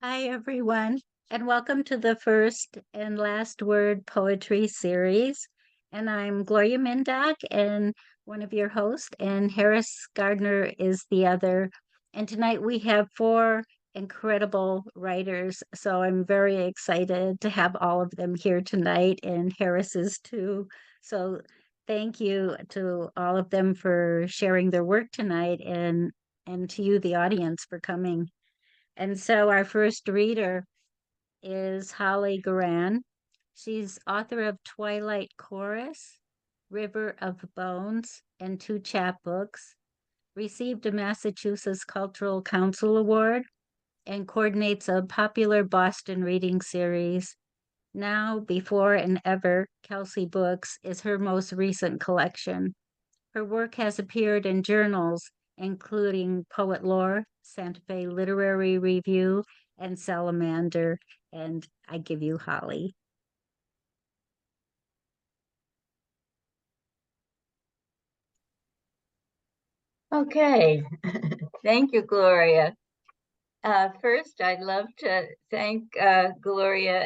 Hi, everyone, and welcome to the first and last word poetry series. And I'm Gloria Mindock, and one of your hosts, and Harris Gardner is the other. And tonight we have four incredible writers, so I'm very excited to have all of them here tonight, and Harris is too. So thank you to all of them for sharing their work tonight, and to you, the audience, for coming. And so our first reader is Holly Guran. She's author of Twilight Chorus, River of Bones, and two chapbooks, received a Massachusetts Cultural Council Award, and coordinates a popular Boston reading series. Now, Before and Ever, Kelsay Books is her most recent collection. Her work has appeared in journals including Poet Lore, Santa Fe Literary Review, and Salamander. And I give you Holly. Okay, thank you, Gloria. First, I'd love to thank Gloria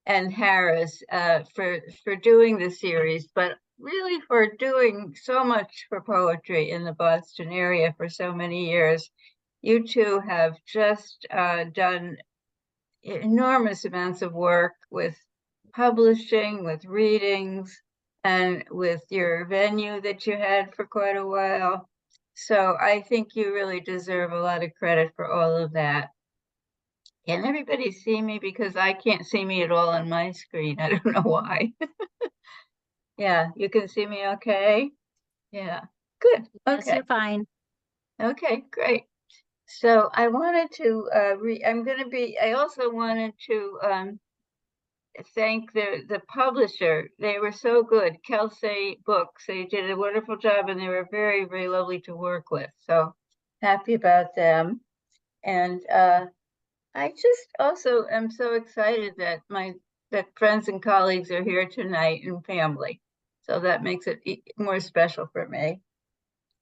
and Harris for doing the series, but really for doing so much for poetry in the Boston area for so many years. You two have just done enormous amounts of work with publishing, with readings, and with your venue that you had for quite a while. So I think you really deserve a lot of credit for all of that. Can everybody see me? Because I can't see me at all on my screen. I don't know why. Yeah, you can see me okay? Yeah, good. Yes, Okay. you're fine. Okay, great. So I wanted to I also wanted to thank the publisher. They were so good, Kelsay Books. They did a wonderful job, and they were very, very lovely to work with. So happy about them. And I just also am so excited that that friends and colleagues are here tonight and family. So that makes it more special for me.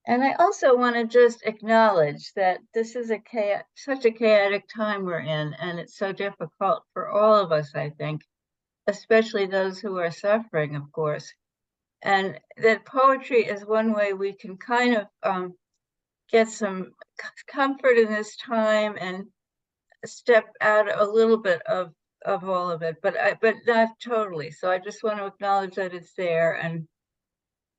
And I also want to just acknowledge that this is such a chaotic time we're in, and it's so difficult for all of us, I think, especially those who are suffering, of course. And that poetry is one way we can kind of get some comfort in this time and step out a little bit of all of it, but not totally. So I just want to acknowledge that it's there, and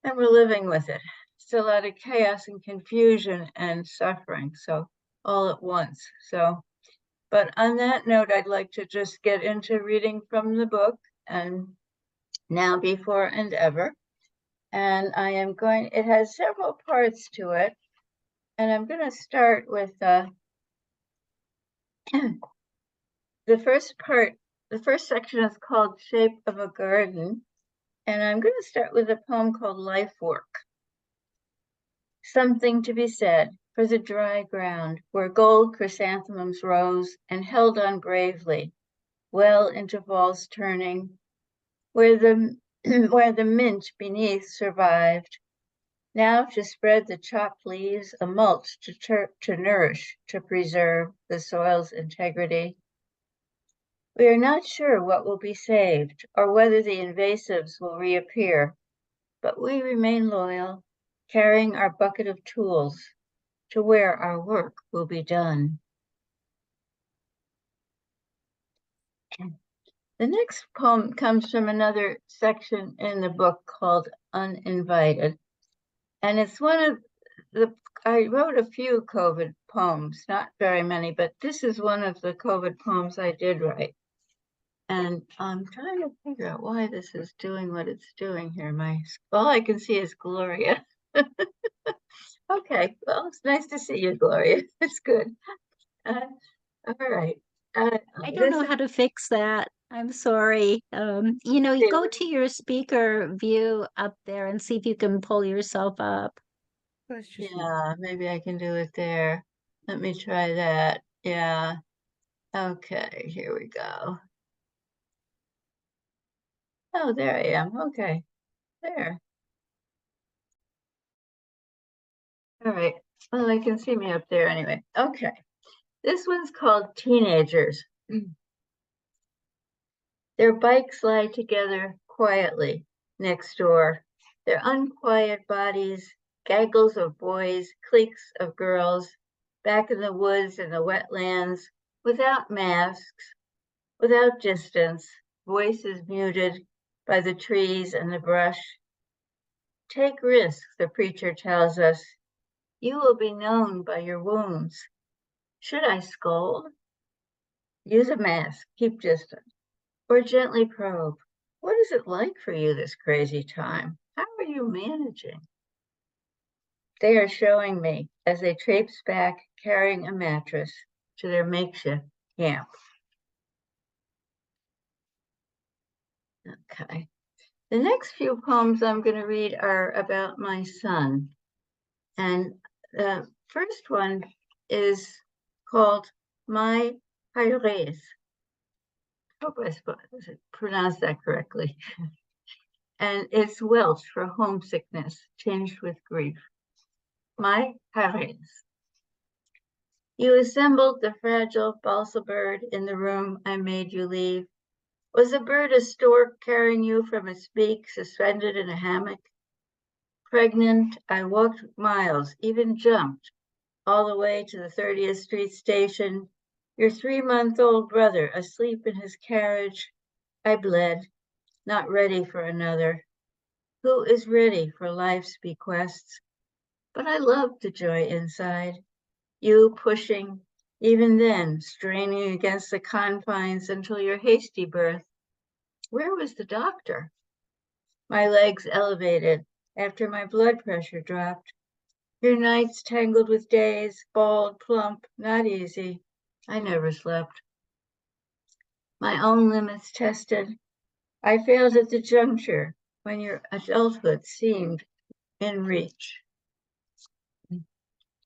we're living with it. Still a lot of chaos and confusion and suffering, so all at once. So, but on that note, I'd like to just get into reading from the book, and Now, Before and Ever. And it has several parts to it. And I'm going to start with the first part. The first section is called Shape of a Garden. And I'm going to start with a poem called Life Work. Something to be said for the dry ground where gold chrysanthemums rose and held on bravely, well into fall's turning, where the where the mint beneath survived, now to spread the chopped leaves, a mulch to nourish, to preserve the soil's integrity. We are not sure what will be saved or whether the invasives will reappear, but we remain loyal, carrying our bucket of tools to where our work will be done. The next poem comes from another section in the book called Uninvited. And it's I wrote a few COVID poems, not very many, but this is one of the COVID poems I did write. And I'm trying to figure out why this is doing what it's doing here. All I can see is Gloria. Okay, well, it's nice to see you, Gloria. It's good. All right. I don't know how to fix that. I'm sorry. You go to your speaker view up there and see if you can pull yourself up. Yeah, maybe I can do it there. Let me try that. Yeah. Okay, here we go. Oh, there I am. Okay, there. All right. Well, they can see me up there anyway. Okay. This one's called Teenagers. Their bikes lie together quietly next door. Their unquiet bodies, gaggles of boys, cliques of girls, back in the woods and the wetlands, without masks, without distance, voices muted by the trees and the brush. Take risks, the preacher tells us. You will be known by your wounds. Should I scold? Use a mask, keep distant, or gently probe. What is it like for you this crazy time? How are you managing? They are showing me as they traipse back carrying a mattress to their makeshift camp. Okay. The next few poems I'm going to read are about my son. And the first one is called My Hires. Hope I pronounced that correctly. And it's Welsh for homesickness tinged with grief. My Hires. You assembled the fragile balsa bird in the room I made you leave. Was the bird a stork carrying you from its beak, suspended in a hammock? Pregnant, I walked miles, even jumped, all the way to the 30th Street station. Your 3-month-old brother asleep in his carriage. I bled, not ready for another. Who is ready for life's bequests? But I loved the joy inside. You pushing, even then, straining against the confines until your hasty birth. Where was the doctor? My legs elevated after my blood pressure dropped. Your nights tangled with days, bald, plump, not easy. I never slept. My own limits tested. I failed at the juncture when your adulthood seemed in reach.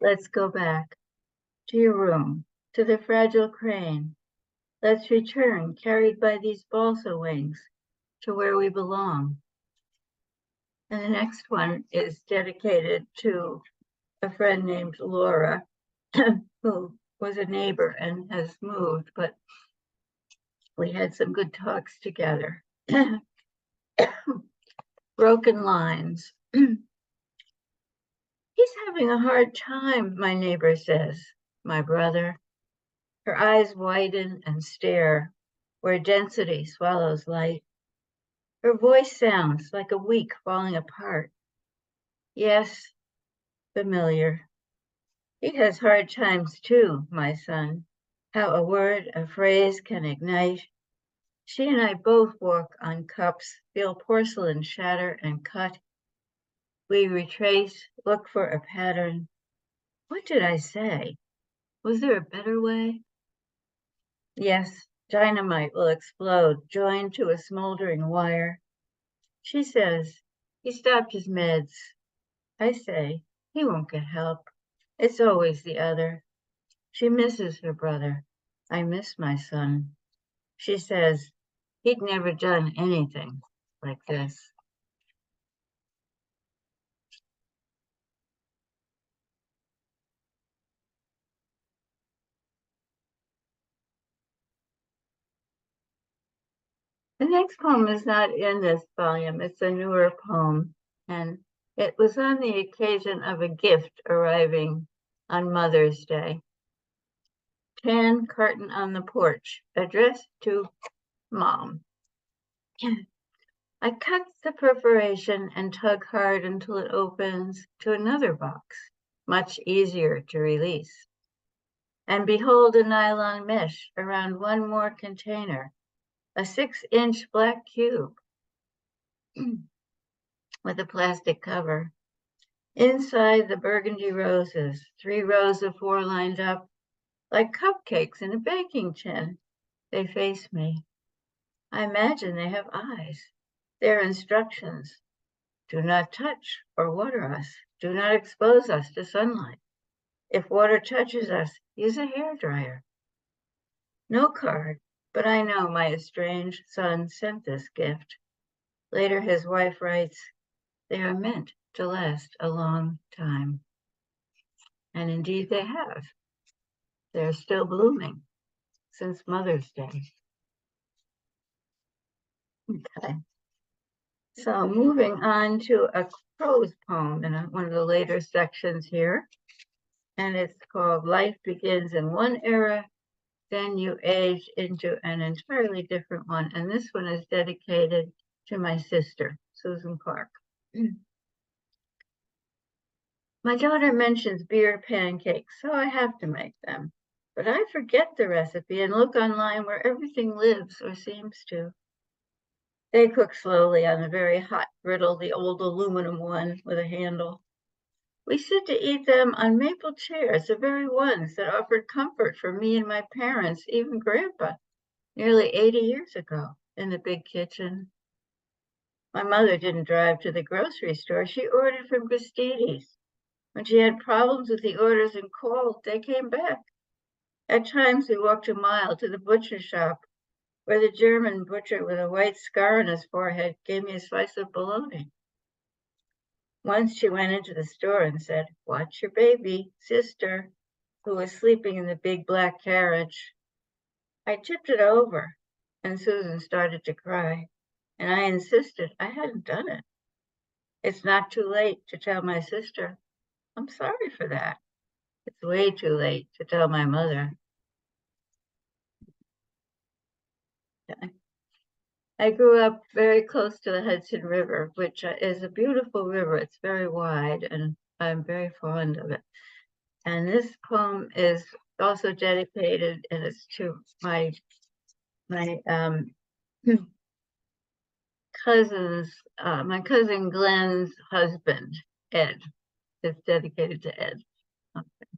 Let's go back to your room, to the fragile crane. Let's return, carried by these balsa wings, to where we belong. And the next one is dedicated to a friend named Laura, who was a neighbor and has moved, but we had some good talks together. Broken lines. He's having a hard time, my neighbor says, my brother. Her eyes widen and stare where density swallows light. Her voice sounds like a week falling apart. Yes, familiar. He has hard times too, my son. How a word, a phrase can ignite. She and I both walk on cups, feel porcelain shatter and cut. We retrace, look for a pattern. What did I say? Was there a better way? Yes, dynamite will explode, joined to a smoldering wire. She says, he stopped his meds. I say, he won't get help. It's always the other. She misses her brother. I miss my son. She says, he'd never done anything like this. The next poem is not in this volume. It's a newer poem, and it was on the occasion of a gift arriving on Mother's Day. Tan carton on the porch, addressed to Mom. I cut the perforation and tug hard until it opens to another box, much easier to release. And behold a nylon mesh around one more container, a 6-inch black cube with a plastic cover. Inside the burgundy roses, 3 rows of 4 lined up, like cupcakes in a baking tin. They face me. I imagine they have eyes. Their instructions: do not touch or water us. Do not expose us to sunlight. If water touches us, use a hairdryer. No card, but I know my estranged son sent this gift. Later, his wife writes, they are meant to last a long time. And indeed they have. They're still blooming since Mother's Day. Okay. So moving on to a prose poem in one of the later sections here. And it's called Life Begins in One Era, Then You Age into an Entirely Different One. And this one is dedicated to my sister, Susan Clark. My daughter mentions beer pancakes, so I have to make them. But I forget the recipe and look online where everything lives or seems to. They cook slowly on a very hot griddle, the old aluminum one with a handle. We sit to eat them on maple chairs, the very ones that offered comfort for me and my parents, even Grandpa, nearly 80 years ago, in the big kitchen. My mother didn't drive to the grocery store. She ordered from Gristedes. When she had problems with the orders and called, they came back. At times, we walked a mile to the butcher shop, where the German butcher with a white scar on his forehead gave me a slice of bologna. Once she went into the store and said, "Watch your baby, sister," who was sleeping in the big black carriage. I tipped it over, and Susan started to cry, and I insisted I hadn't done it. It's not too late to tell my sister. I'm sorry for that. It's way too late to tell my mother. I grew up very close to the Hudson River, which is a beautiful river. It's very wide, and I'm very fond of it. And this poem is also dedicated, and it's to my my cousin Glenn's husband, Ed. It's dedicated to Ed. Okay.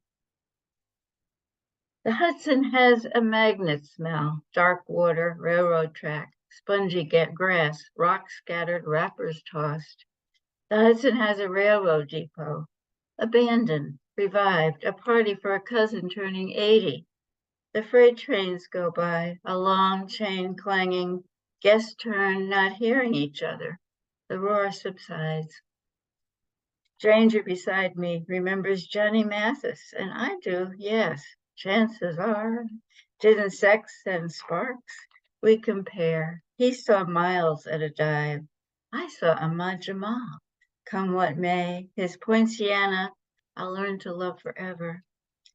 The Hudson has a magnet smell, dark water, railroad track, spongy grass, rocks scattered, wrappers tossed. The Hudson has a railroad depot, abandoned, revived, a party for a cousin turning 80. The freight trains go by, a long chain clanging, guest turn, not hearing each other. The roar subsides. Stranger beside me remembers Johnny Mathis, and I do, yes. Chances are, didn't sex and sparks? We compare. He saw miles at a dive. I saw Ahmad Jamal. Come what may, his Poinciana, I'll learn to love forever.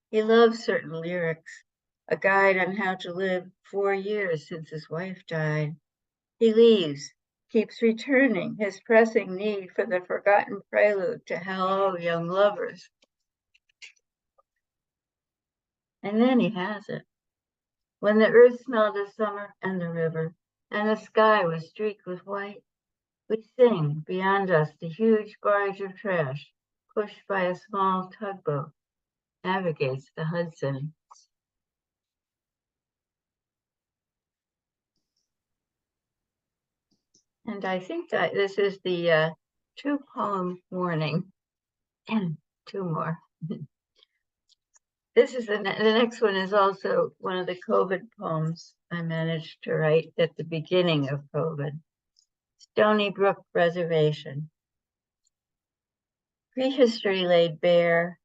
He loves certain lyrics, a guide on how to live 4 years since his wife died. He leaves, keeps returning, his pressing need for the forgotten prelude to Hello, Young Lovers. And then he has it. When the earth smelled of summer and the river, and the sky was streaked with white, we sing beyond us the huge barge of trash, pushed by a small tugboat, navigates the Hudson. And I think that this is the 2-poem warning, and 2 more. This is the next one is also one of the COVID poems I managed to write at the beginning of COVID. Stony Brook Reservation. Prehistory laid bare,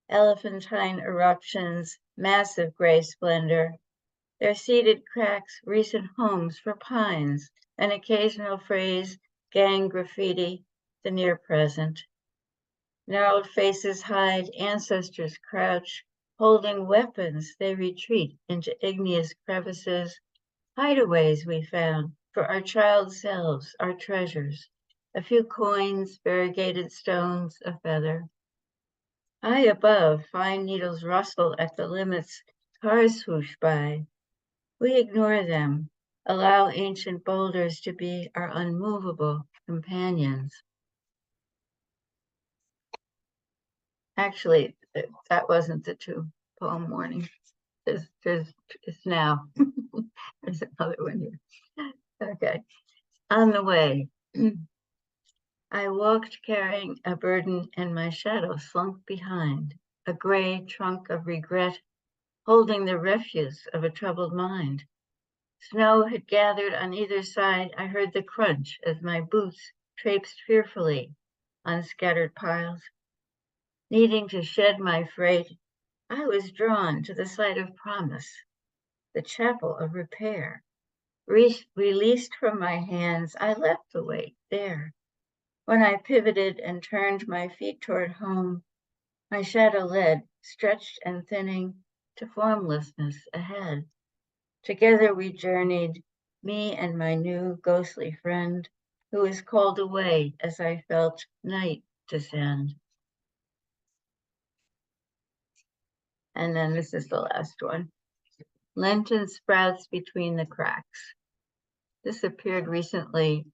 elephantine eruptions, massive gray splendor. Their seeded cracks, recent homes for pines, an occasional phrase, gang graffiti, the near present. Gnarled faces hide, ancestors crouch, holding weapons, they retreat into igneous crevices, hideaways we found for our child selves, our treasures, a few coins, variegated stones, a feather. High above, fine needles rustle at the limits, cars swoosh by. We ignore them, allow ancient boulders to be our unmovable companions. Actually, that wasn't the 2-poem warning. It's now. There's another one here. Okay. On the way, I walked carrying a burden and my shadow slunk behind, a gray trunk of regret, holding the refuse of a troubled mind. Snow had gathered on either side. I heard the crunch as my boots traipsed fearfully on scattered piles. Needing to shed my freight, I was drawn to the site of promise, the chapel of repair. Released from my hands, I left the weight there. When I pivoted and turned my feet toward home, my shadow led, stretched and thinning, to formlessness ahead. Together we journeyed, me and my new ghostly friend, who was called away as I felt night descend. And then this is the last one. Lenten sprouts between the cracks. This appeared recently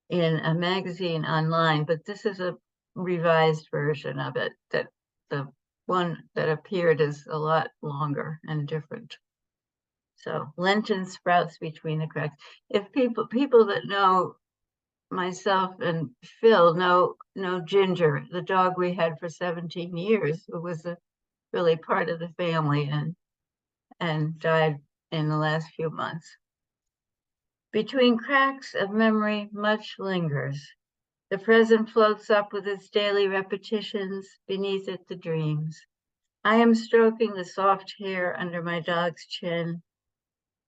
in a magazine online, but this is a revised version of it. That the one that appeared is a lot longer and different. So Lenten sprouts between the cracks. If people that know myself and Phil know Ginger, the dog we had for 17 years, who was really part of the family and died in the last few months. Between cracks of memory, much lingers. The present floats up with its daily repetitions, beneath it the dreams. I am stroking the soft hair under my dog's chin.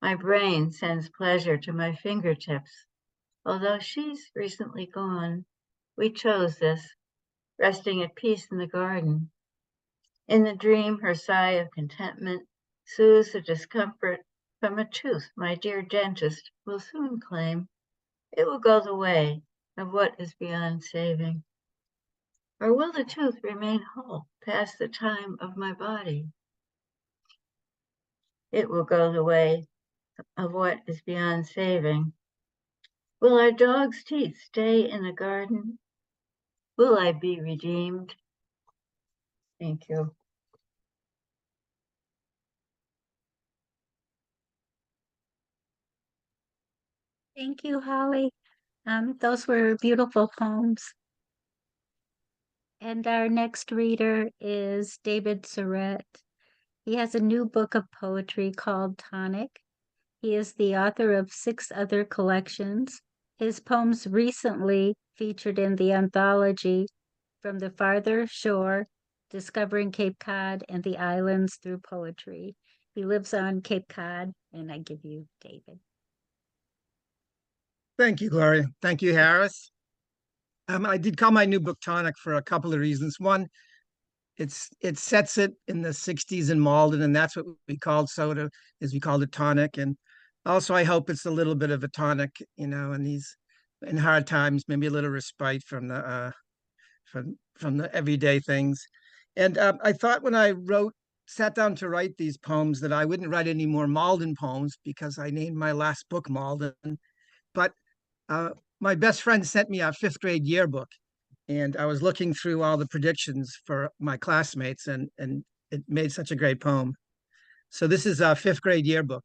My brain sends pleasure to my fingertips. Although she's recently gone, we chose this, resting at peace in the garden. In the dream, her sigh of contentment soothes the discomfort from a tooth my dear dentist will soon claim. It will go the way of what is beyond saving. Or will the tooth remain whole past the time of my body? It will go the way of what is beyond saving. Will our dog's teeth stay in the garden? Will I be redeemed? Thank you. Thank you, Holly. Those were beautiful poems. And our next reader is David Surette. He has a new book of poetry called Tonic. He is the author of 6 other collections. His poems recently featured in the anthology From the Farther Shore, Discovering Cape Cod and the Islands Through Poetry. He lives on Cape Cod, and I give you David. Thank you, Gloria. Thank you, Harris. I did call my new book Tonic for a couple of reasons. One, it sets it in the 60s in Malden, and that's what we called soda, is we called it tonic. And also I hope it's a little bit of a tonic, in hard times, maybe a little respite from the everyday things. And I thought when I sat down to write these poems that I wouldn't write any more Malden poems because I named my last book Malden. But my best friend sent me a 5th grade yearbook, and I was looking through all the predictions for my classmates, and it made such a great poem. So this is a 5th grade yearbook.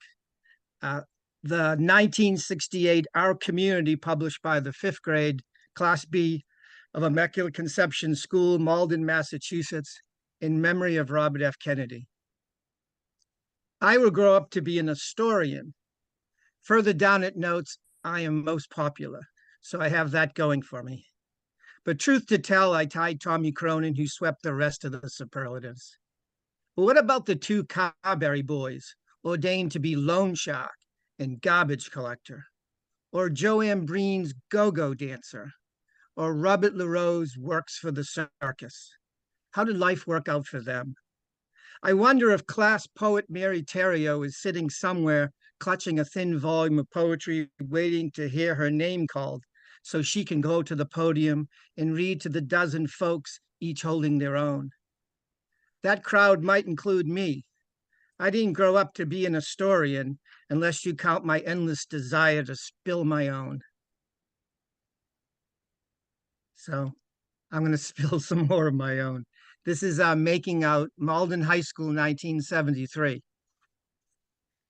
The 1968 Our Community, published by the 5th grade Class B of Immaculate Conception School, Malden, Massachusetts, in memory of Robert F. Kennedy. I will grow up to be an historian. Further down it notes, I am most popular. So I have that going for me. But truth to tell, I tied Tommy Cronin, who swept the rest of the superlatives. But what about the 2 Carberry boys, ordained to be loan shark and garbage collector? Or Joanne Breen's go-go dancer? Or Robert LaRose works for the circus? How did life work out for them? I wonder if class poet Mary Theriault is sitting somewhere clutching a thin volume of poetry, waiting to hear her name called so she can go to the podium and read to the dozen folks, each holding their own. That crowd might include me. I didn't grow up to be an historian unless you count my endless desire to spill my own. So I'm going to spill some more of my own. This is Making Out, Malden High School, 1973.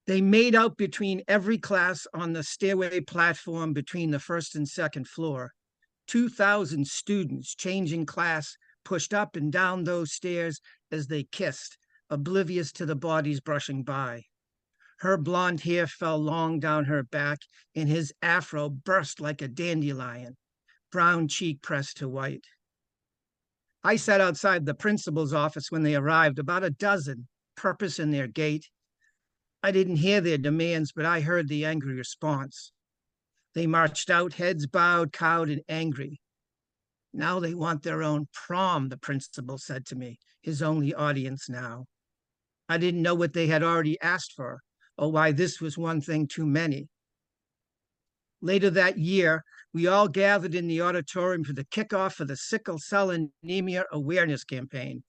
They made out between every class on the stairway platform between the 1st and 2nd floor. 2,000 students changing class pushed up and down those stairs as they kissed, oblivious to the bodies brushing by. Her blonde hair fell long down her back, and his afro burst like a dandelion, brown cheek pressed to white. I sat outside the principal's office when they arrived, about a dozen, purpose in their gait. I didn't hear their demands, but I heard the angry response. They marched out, heads bowed, cowed, and angry. Now they want their own prom, the principal said to me, his only audience now. I didn't know what they had already asked for, or why this was one thing too many. Later that year, we all gathered in the auditorium for the kickoff of the Sickle Cell Anemia Awareness Campaign.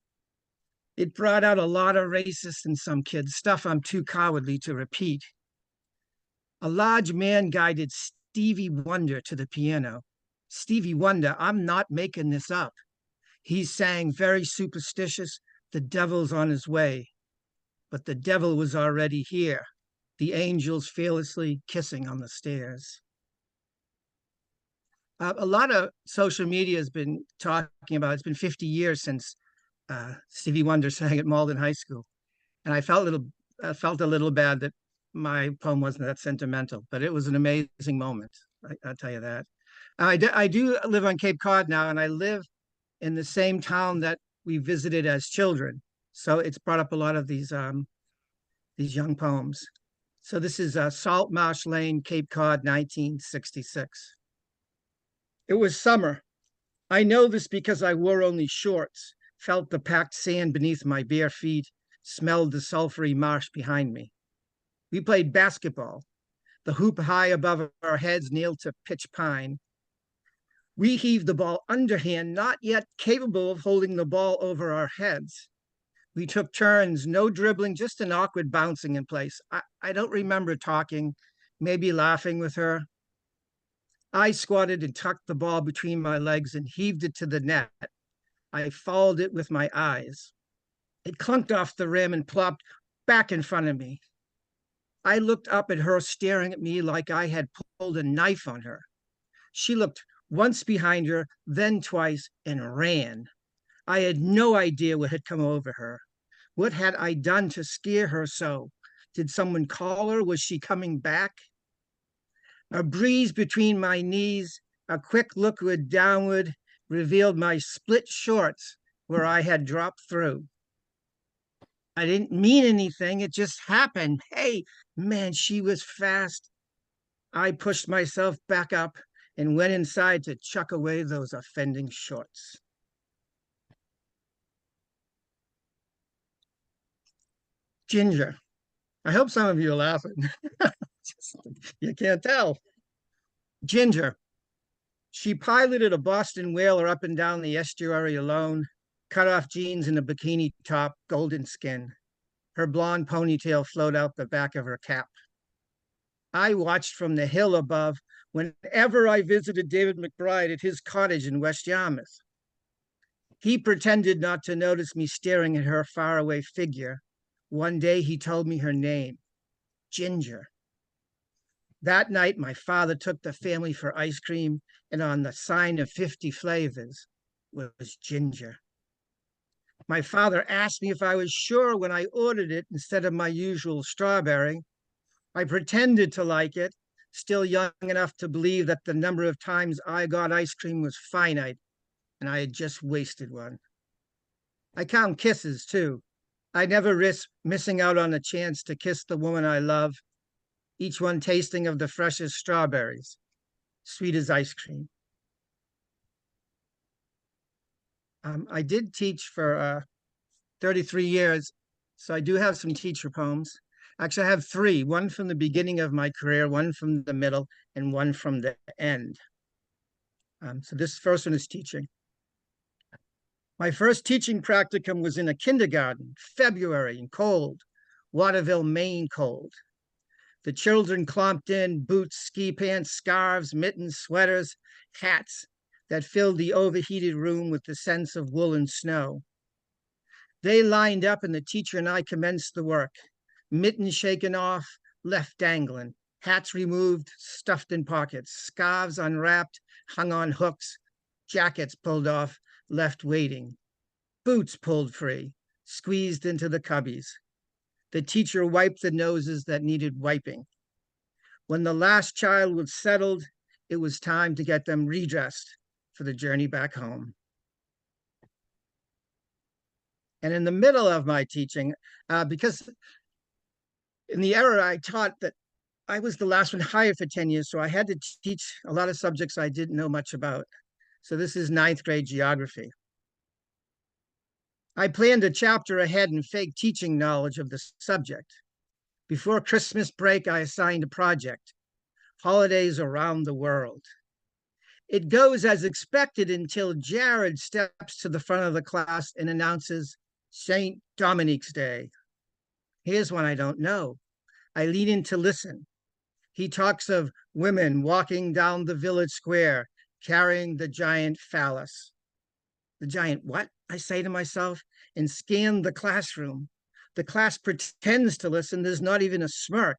It brought out a lot of racist in some kids, stuff I'm too cowardly to repeat. A large man guided Stevie Wonder to the piano. Stevie Wonder, I'm not making this up. He sang, very superstitious, "The devil's on his way." But the devil was already here, the angels fearlessly kissing on the stairs. A lot of social media has been talking about, it's been 50 years since Stevie Wonder sang at Malden High School. And I felt a little bad that my poem wasn't that sentimental, but it was an amazing moment. I'll tell you that. I do live on Cape Cod now, and I live in the same town that we visited as children. So it's brought up a lot of these young poems. So this is Salt Marsh Lane, Cape Cod, 1966. It was summer. I know this because I wore only shorts, felt the packed sand beneath my bare feet, smelled the sulfury marsh behind me. We played basketball, the hoop high above our heads nailed to pitch pine. We heaved the ball underhand, not yet capable of holding the ball over our heads. We took turns, no dribbling, just an awkward bouncing in place. I don't remember talking, maybe laughing with her. I squatted and tucked the ball between my legs and heaved it to the net. I followed it with my eyes. It clunked off the rim and plopped back in front of me. I looked up at her, staring at me like I had pulled a knife on her. She looked once behind her, then twice, and ran. I had no idea what had come over her. What had I done to scare her so? Did someone call her? Was she coming back? A breeze between my knees, a quick look downward, revealed my split shorts where I had dropped through. I didn't mean anything. It just happened. Hey, man, she was fast. I pushed myself back up and went inside to chuck away those offending shorts. Ginger. I hope some of you are laughing. You can't tell. Ginger. She piloted a Boston whaler up and down the estuary alone, cut off jeans and a bikini top, golden skin. Her blonde ponytail flowed out the back of her cap. I watched from the hill above whenever I visited David McBride at his cottage in West Yarmouth. He pretended not to notice me staring at her faraway figure. One day he told me her name, Ginger. That night, my father took the family for ice cream, and on the sign of 50 flavors was Ginger. My father asked me if I was sure when I ordered it instead of my usual strawberry. I pretended to like it, still young enough to believe that the number of times I got ice cream was finite, and I had just wasted one. I count kisses, too. I never risk missing out on a chance to kiss the woman I love, each one tasting of the freshest strawberries, sweet as ice cream. I did teach for 33 years, so I do have some teacher poems. Actually, I have three, one from the beginning of my career, one from the middle, and one from the end. So this first one is teaching. My first teaching practicum was in a kindergarten, February and cold, Waterville, Maine cold. The children clomped in, boots, ski pants, scarves, mittens, sweaters, hats that filled the overheated room with the sense of wool and snow. They lined up and the teacher and I commenced the work. Mittens shaken off, left dangling, hats removed, stuffed in pockets, scarves unwrapped, hung on hooks, jackets pulled off, left waiting, boots pulled free, squeezed into the cubbies. The teacher wiped the noses that needed wiping. When the last child was settled, it was time to get them redressed for the journey back home. And in the middle of my teaching, because in the era I taught that I was the last one hired for 10 years, so I had to teach a lot of subjects I didn't know much about. So this is ninth grade geography. I planned a chapter ahead and fake teaching knowledge of the subject. Before Christmas break, I assigned a project, holidays around the world. It goes as expected until Jared steps to the front of the class and announces St. Dominic's Day. Here's one I don't know. I lean in to listen. He talks of women walking down the village square, carrying the giant phallus. The giant what? I say to myself, and scan the classroom. The class pretends to listen. There's not even a smirk.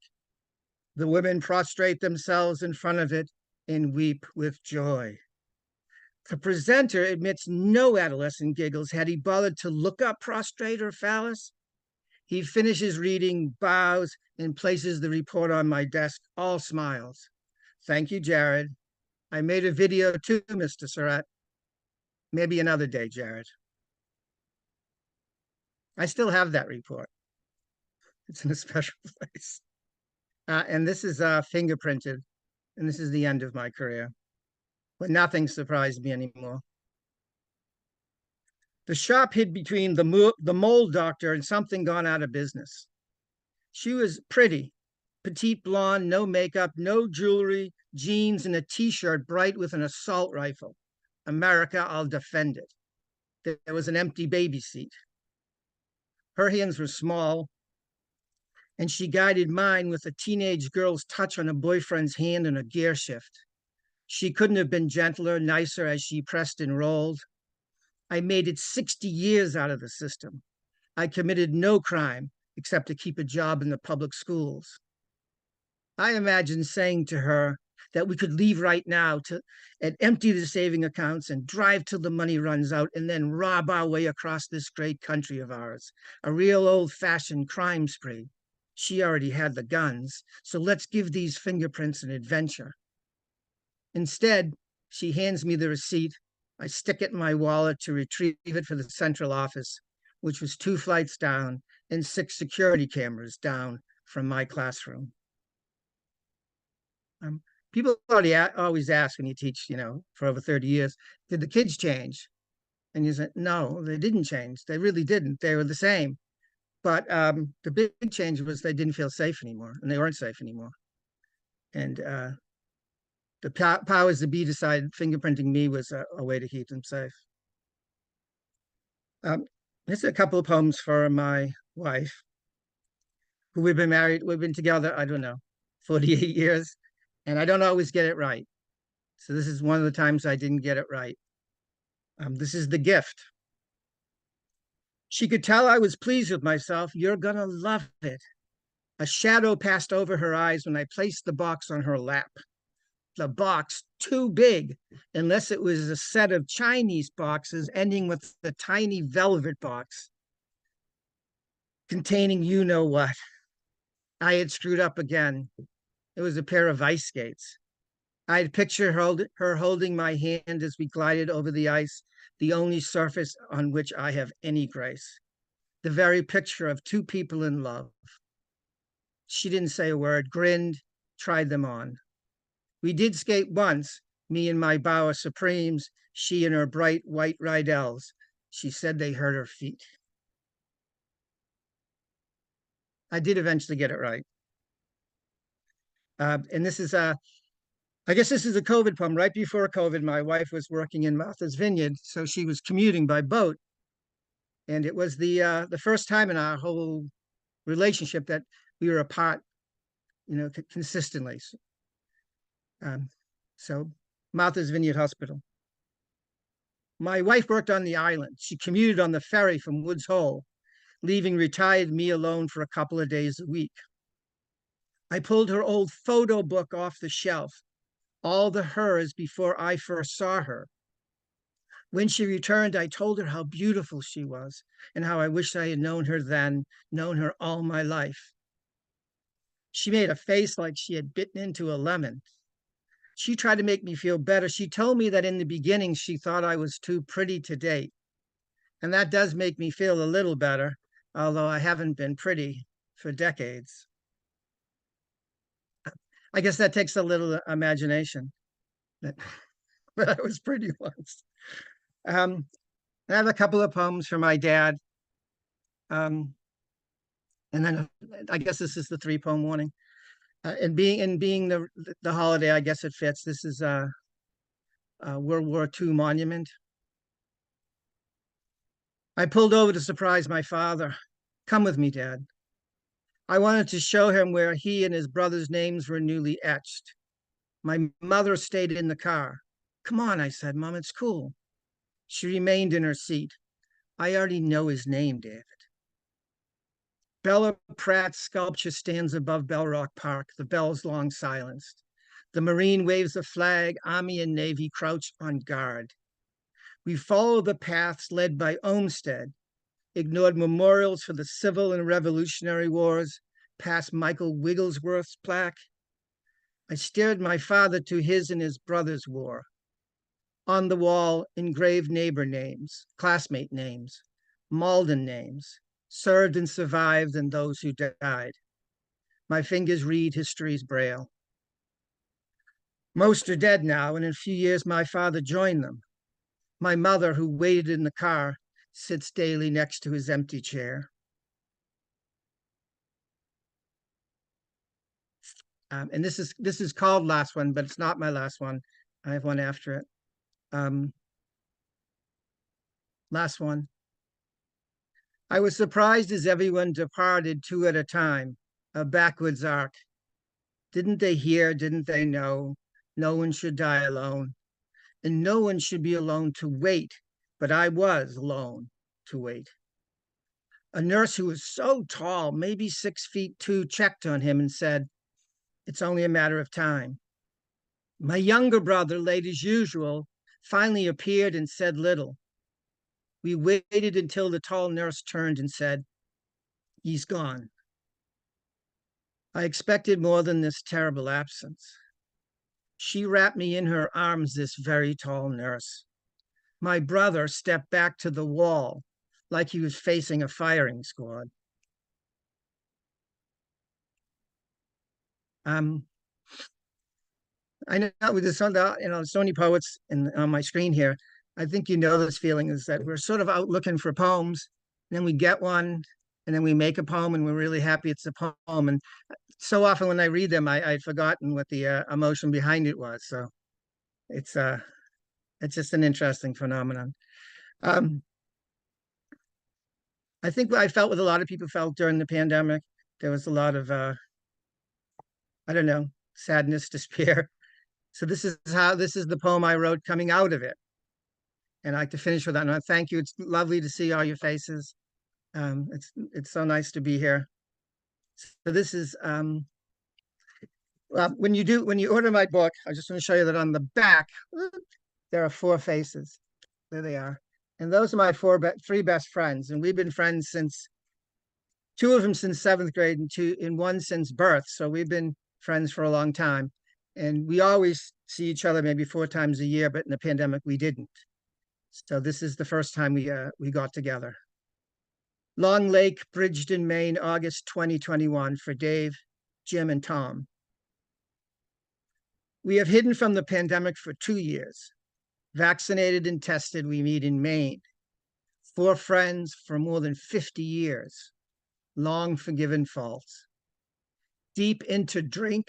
The women prostrate themselves in front of it and weep with joy. The presenter admits no adolescent giggles had he bothered to look up prostrate or phallus. He finishes reading, bows, and places the report on my desk, all smiles. Thank you, Jared. I made a video too, Mr. Surette. Maybe another day, Jared. I still have that report. It's in a special place. And this is fingerprinted, and this is the end of my career. But nothing surprised me anymore. The shop hid between the mold doctor and something gone out of business. She was pretty, petite blonde, no makeup, no jewelry, jeans, and a t-shirt bright with an assault rifle. America, I'll defend it. There was an empty baby seat. Her hands were small, and she guided mine with a teenage girl's touch on a boyfriend's hand and a gear shift. She couldn't have been gentler, nicer as she pressed and rolled. I made it 60 years out of the system. I committed no crime except to keep a job in the public schools. I imagined saying to her that we could leave right now and empty the saving accounts and drive till the money runs out and then rob our way across this great country of ours, a real old-fashioned crime spree. She already had the guns, so let's give these fingerprints an adventure. Instead, she hands me the receipt. I stick it in my wallet to retrieve it for the central office, which was 2 flights down and 6 security cameras down from my classroom. People always ask when you teach, for over 30 years, did the kids change? And you say, no, they didn't change. They really didn't. They were the same. But the big change was they didn't feel safe anymore, and they weren't safe anymore. And the powers that be decided fingerprinting me was a way to keep them safe. This is a couple of poems for my wife, who we've been together, I don't know, 48 years, and I don't always get it right. So this is one of the times I didn't get it right. This is the gift. She could tell I was pleased with myself. You're gonna love it. A shadow passed over her eyes when I placed the box on her lap. The box too big, unless it was a set of Chinese boxes ending with the tiny velvet box containing you know what. I had screwed up again. It was a pair of ice skates. I'd picture her holding my hand as we glided over the ice, the only surface on which I have any grace. The very picture of 2 people in love. She didn't say a word, grinned, tried them on. We did skate once, me in my Bauer Supremes, she in her bright white Rydels. She said they hurt her feet. I did eventually get it right. And this is I guess this is a COVID poem. Right before COVID, my wife was working in Martha's Vineyard, so she was commuting by boat. And it was the first time in our whole relationship that we were apart, consistently. So Martha's Vineyard Hospital. My wife worked on the island. She commuted on the ferry from Woods Hole, leaving retired me alone for a couple of days a week. I pulled her old photo book off the shelf, all the hers before I first saw her. When she returned, I told her how beautiful she was and how I wished I had known her then, known her all my life. She made a face like she had bitten into a lemon. She tried to make me feel better. She told me that in the beginning, she thought I was too pretty to date. And that does make me feel a little better, although I haven't been pretty for decades. I guess that takes a little imagination, but I was pretty once. I have a couple of poems for my dad. And then I guess this is the 3-poem warning. And being the holiday, I guess it fits. This is a World War II monument. I pulled over to surprise my father. Come with me, Dad. I wanted to show him where he and his brother's names were newly etched. My mother stayed in the car. Come on, I said, Mom, it's cool. She remained in her seat. I already know his name, David. Bella Pratt's sculpture stands above Bell Rock Park, the bells long silenced. The Marine waves a flag, Army and Navy crouch on guard. We follow the paths led by Olmsted, ignored memorials for the Civil and Revolutionary Wars, past Michael Wigglesworth's plaque. I steered my father to his and his brother's war. On the wall, engraved neighbor names, classmate names, Malden names, served and survived, and those who died. My fingers read history's braille. Most are dead now, and in a few years my father joined them. My mother, who waited in the car, sits daily next to his empty chair. And this is called Last One, but it's not my last one. I have one after it. Last one. I was surprised as everyone departed 2 at a time, a backwards arc. Didn't they hear? Didn't they know? No one should die alone, and no one should be alone to wait, but I was alone to wait. A nurse who was so tall, maybe 6'2", checked on him and said, it's only a matter of time. My younger brother, late as usual, finally appeared and said little. We waited until the tall nurse turned and said, he's gone. I expected more than this terrible absence. She wrapped me in her arms, this very tall nurse. My brother stepped back to the wall like he was facing a firing squad. I know with this, so many poets on my screen here. I think you know this feeling is that we're sort of out looking for poems, and then we get one, and then we make a poem, and we're really happy it's a poem. And so often when I read them, I'd forgotten what the emotion behind it was. So it's just an interesting phenomenon. I think I felt what a lot of people felt during the pandemic. There was a lot of, I don't know, sadness, despair. So this is the poem I wrote coming out of it. And I'd like to finish with that. And thank you. It's lovely to see all your faces. It's so nice to be here. So this is, well, when you order my book, I just want to show you that on the back, there are 4 faces. There they are. And those are my 3 best friends. And we've been friends since, 2 of them since 7th grade and 1 since birth. So we've been friends for a long time. And we always see each other maybe 4 times a year, but in the pandemic, we didn't. So this is the first time we got together. Long Lake, Bridgeton, Maine, August 2021, for Dave, Jim, and Tom. We have hidden from the pandemic for 2 years. Vaccinated and tested, we meet in Maine. 4 friends for more than 50 years. Long forgiven faults. Deep into drink,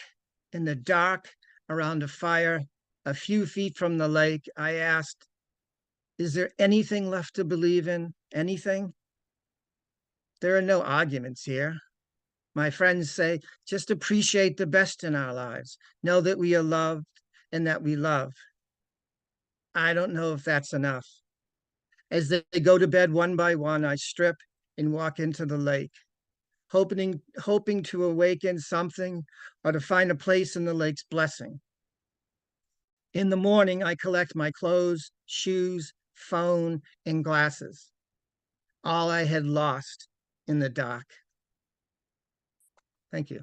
in the dark, around a fire, a few feet from the lake, I asked, is there anything left to believe in? Anything? There are no arguments here. My friends say, just appreciate the best in our lives. Know that we are loved and that we love. I don't know if that's enough. As they go to bed one by one, I strip and walk into the lake, hoping to awaken something or to find a place in the lake's blessing. In the morning, I collect my clothes, shoes, phone, and glasses. All I had lost in the dark. Thank you.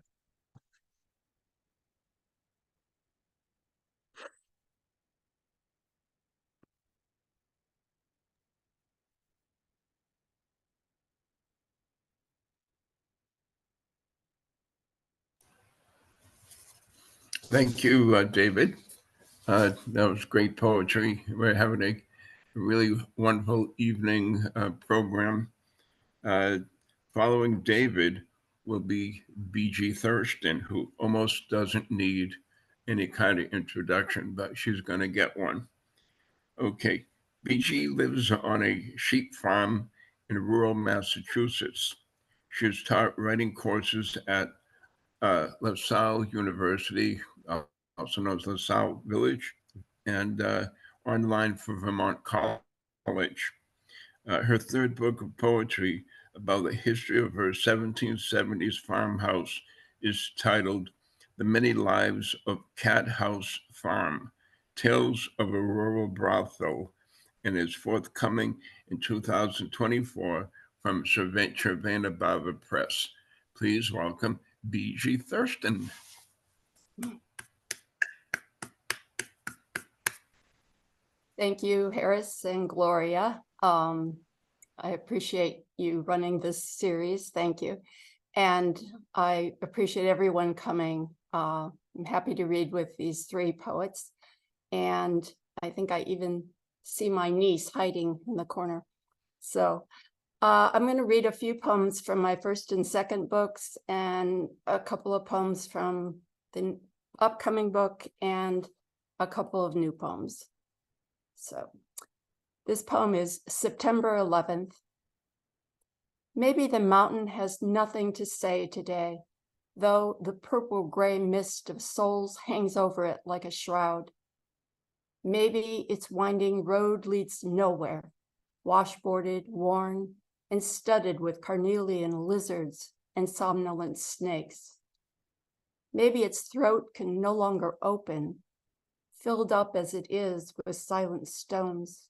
Thank you, David. That was great poetry. We're having a really wonderful evening program. Following David will be B.G. Thurston, who almost doesn't need any kind of introduction, but she's going to get one. Okay, B.G. lives on a sheep farm in rural Massachusetts. She's taught writing courses at Lasell University, also known as Lasell Village, and online for Vermont College. Her third book of poetry about the history of her 1770s farmhouse is titled The Many Lives of Cathouse Farm, Tales of a Rural Brothel, and is forthcoming in 2024 from Červená Barva Press. Please welcome B.G. Thurston. Thank you, Harris and Gloria. I appreciate you running this series. Thank you. And I appreciate everyone coming. I'm happy to read with these three poets. And I think I even see my niece hiding in the corner. So I'm going to read a few poems from my first and second books and a couple of poems from the upcoming book and a couple of new poems. So this poem is September 11th. Maybe the mountain has nothing to say today, though the purple-gray mist of souls hangs over it like a shroud. Maybe its winding road leads nowhere, washboarded, worn, and studded with carnelian lizards and somnolent snakes. Maybe its throat can no longer open, filled up as it is with silent stones.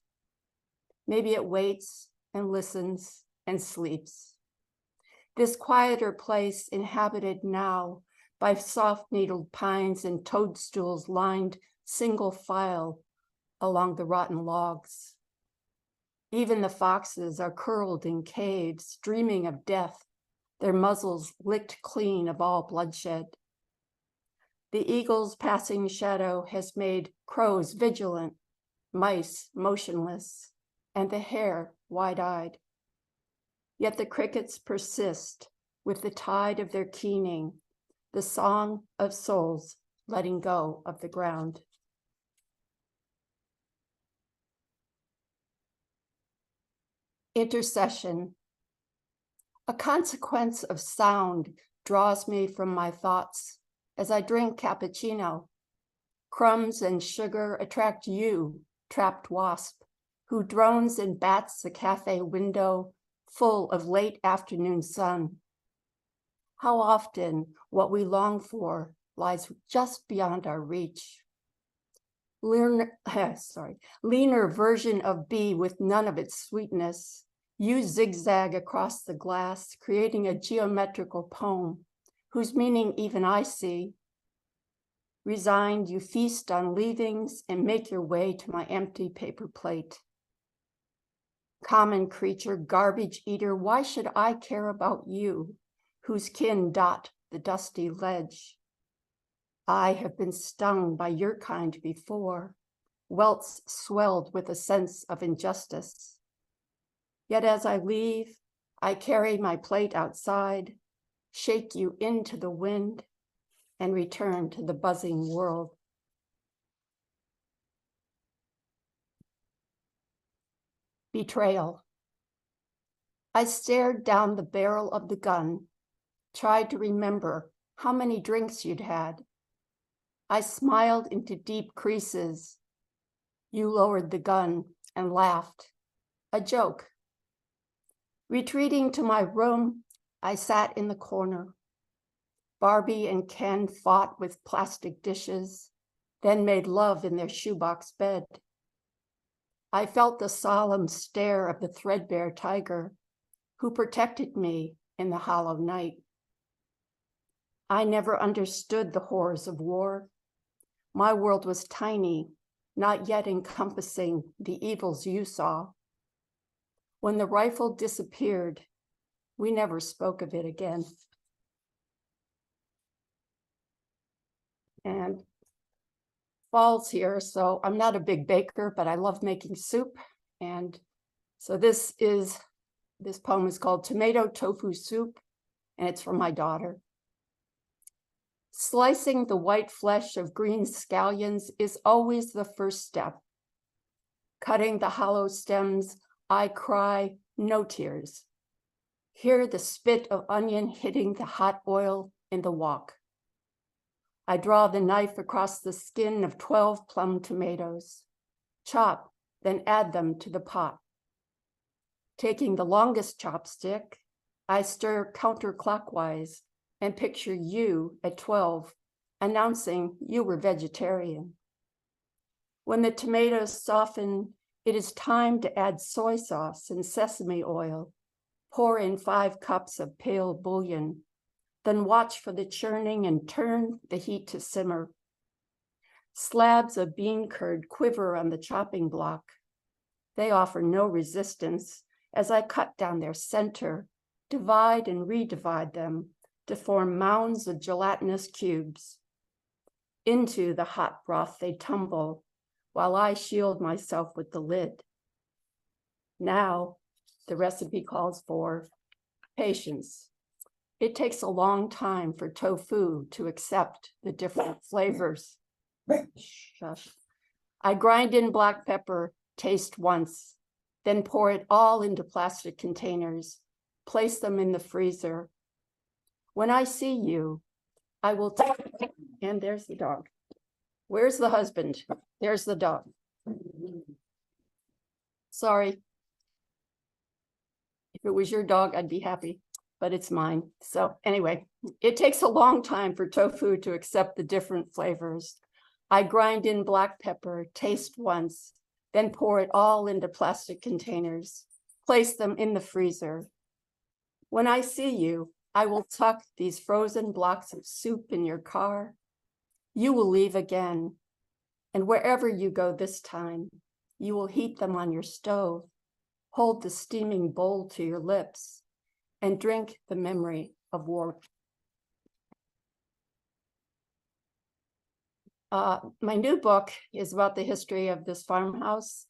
Maybe it waits and listens and sleeps. This quieter place inhabited now by soft-needled pines and toadstools lined single file along the rotten logs. Even the foxes are curled in caves, dreaming of death, their muzzles licked clean of all bloodshed. The eagle's passing shadow has made crows vigilant, mice motionless, and the hare wide-eyed. Yet the crickets persist with the tide of their keening, the song of souls letting go of the ground. Intercession. A consequence of sound draws me from my thoughts as I drink cappuccino. Crumbs and sugar attract you, trapped wasp, who drones and bats the cafe window full of late afternoon sun. How often what we long for lies just beyond our reach. Leaner version of bee with none of its sweetness. You zigzag across the glass, creating a geometrical poem whose meaning even I see. Resigned, you feast on leavings and make your way to my empty paper plate. Common creature, garbage eater, why should I care about you, whose kin dot the dusty ledge? I have been stung by your kind before, welts swelled with a sense of injustice. Yet as I leave, I carry my plate outside, shake you into the wind, and return to the buzzing world. Betrayal. I stared down the barrel of the gun, tried to remember how many drinks you'd had. I smiled into deep creases. You lowered the gun and laughed. A joke. Retreating to my room, I sat in the corner. Barbie and Ken fought with plastic dishes, then made love in their shoebox bed. I felt the solemn stare of the threadbare tiger who protected me in the hollow night. I never understood the horrors of war. My world was tiny, not yet encompassing the evils you saw. When the rifle disappeared, we never spoke of it again. And fall's here, so I'm not a big baker, but I love making soup. And so this poem is called Tomato Tofu Soup, and it's from my daughter. Slicing the white flesh of green scallions is always the first step. Cutting the hollow stems, I cry, no tears. Hear the spit of onion hitting the hot oil in the wok. I draw the knife across the skin of 12 plum tomatoes. Chop, then add them to the pot. Taking the longest chopstick, I stir counterclockwise and picture you at 12, announcing you were vegetarian. When the tomatoes soften, it is time to add soy sauce and sesame oil. Pour in 5 cups of pale bouillon, then watch for the churning and turn the heat to simmer. Slabs of bean curd quiver on the chopping block. They offer no resistance as I cut down their center, divide and redivide them to form mounds of gelatinous cubes. Into the hot broth they tumble, while I shield myself with the lid. Now, the recipe calls for patience. It takes a long time for tofu to accept the different flavors. Shush. I grind in black pepper, taste once, then pour it all into plastic containers, place them in the freezer. When I see you, I will take, and there's the dog. Where's the husband? There's the dog. Sorry. If it was your dog, I'd be happy, but it's mine. So anyway, it takes a long time for tofu to accept the different flavors. I grind in black pepper, taste once, then pour it all into plastic containers, place them in the freezer. When I see you, I will tuck these frozen blocks of soup in your car. You will leave again, and wherever you go this time, you will heat them on your stove, hold the steaming bowl to your lips, and drink the memory of warmth. My new book is about the history of this farmhouse,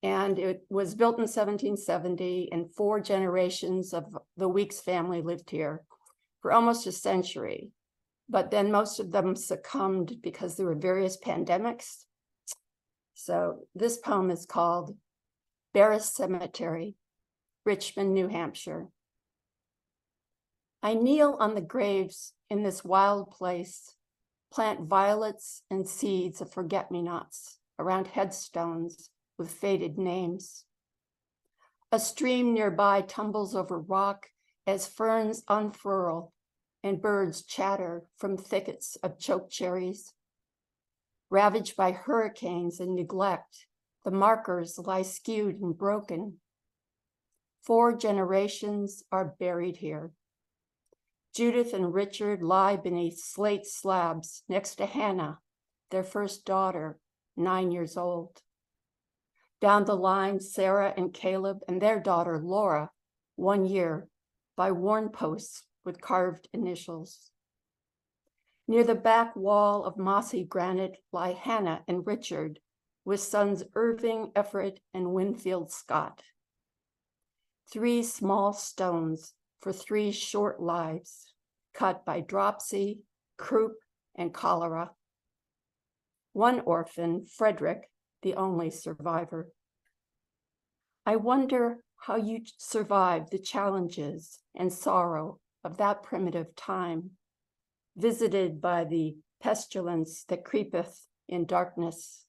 and it was built in 1770, and 4 generations of the Weeks family lived here for almost a century. But then most of them succumbed because there were various pandemics. So this poem is called Barris Cemetery, Richmond, New Hampshire. I kneel on the graves in this wild place, plant violets and seeds of forget-me-nots around headstones with faded names. A stream nearby tumbles over rock as ferns unfurl and birds chatter from thickets of chokecherries. Ravaged by hurricanes and neglect, the markers lie skewed and broken. 4 generations are buried here. Judith and Richard lie beneath slate slabs next to Hannah, their first daughter, 9 years old. Down the line, Sarah and Caleb and their daughter, Laura, 1 year, by worn posts with carved initials. Near the back wall of mossy granite lie Hannah and Richard, with sons Irving, Everett, and Winfield Scott. 3 small stones for 3 short lives, cut by dropsy, croup, and cholera. 1 orphan, Frederick, the only survivor. I wonder how you survived the challenges and sorrow of that primitive time, visited by the pestilence that creepeth in darkness.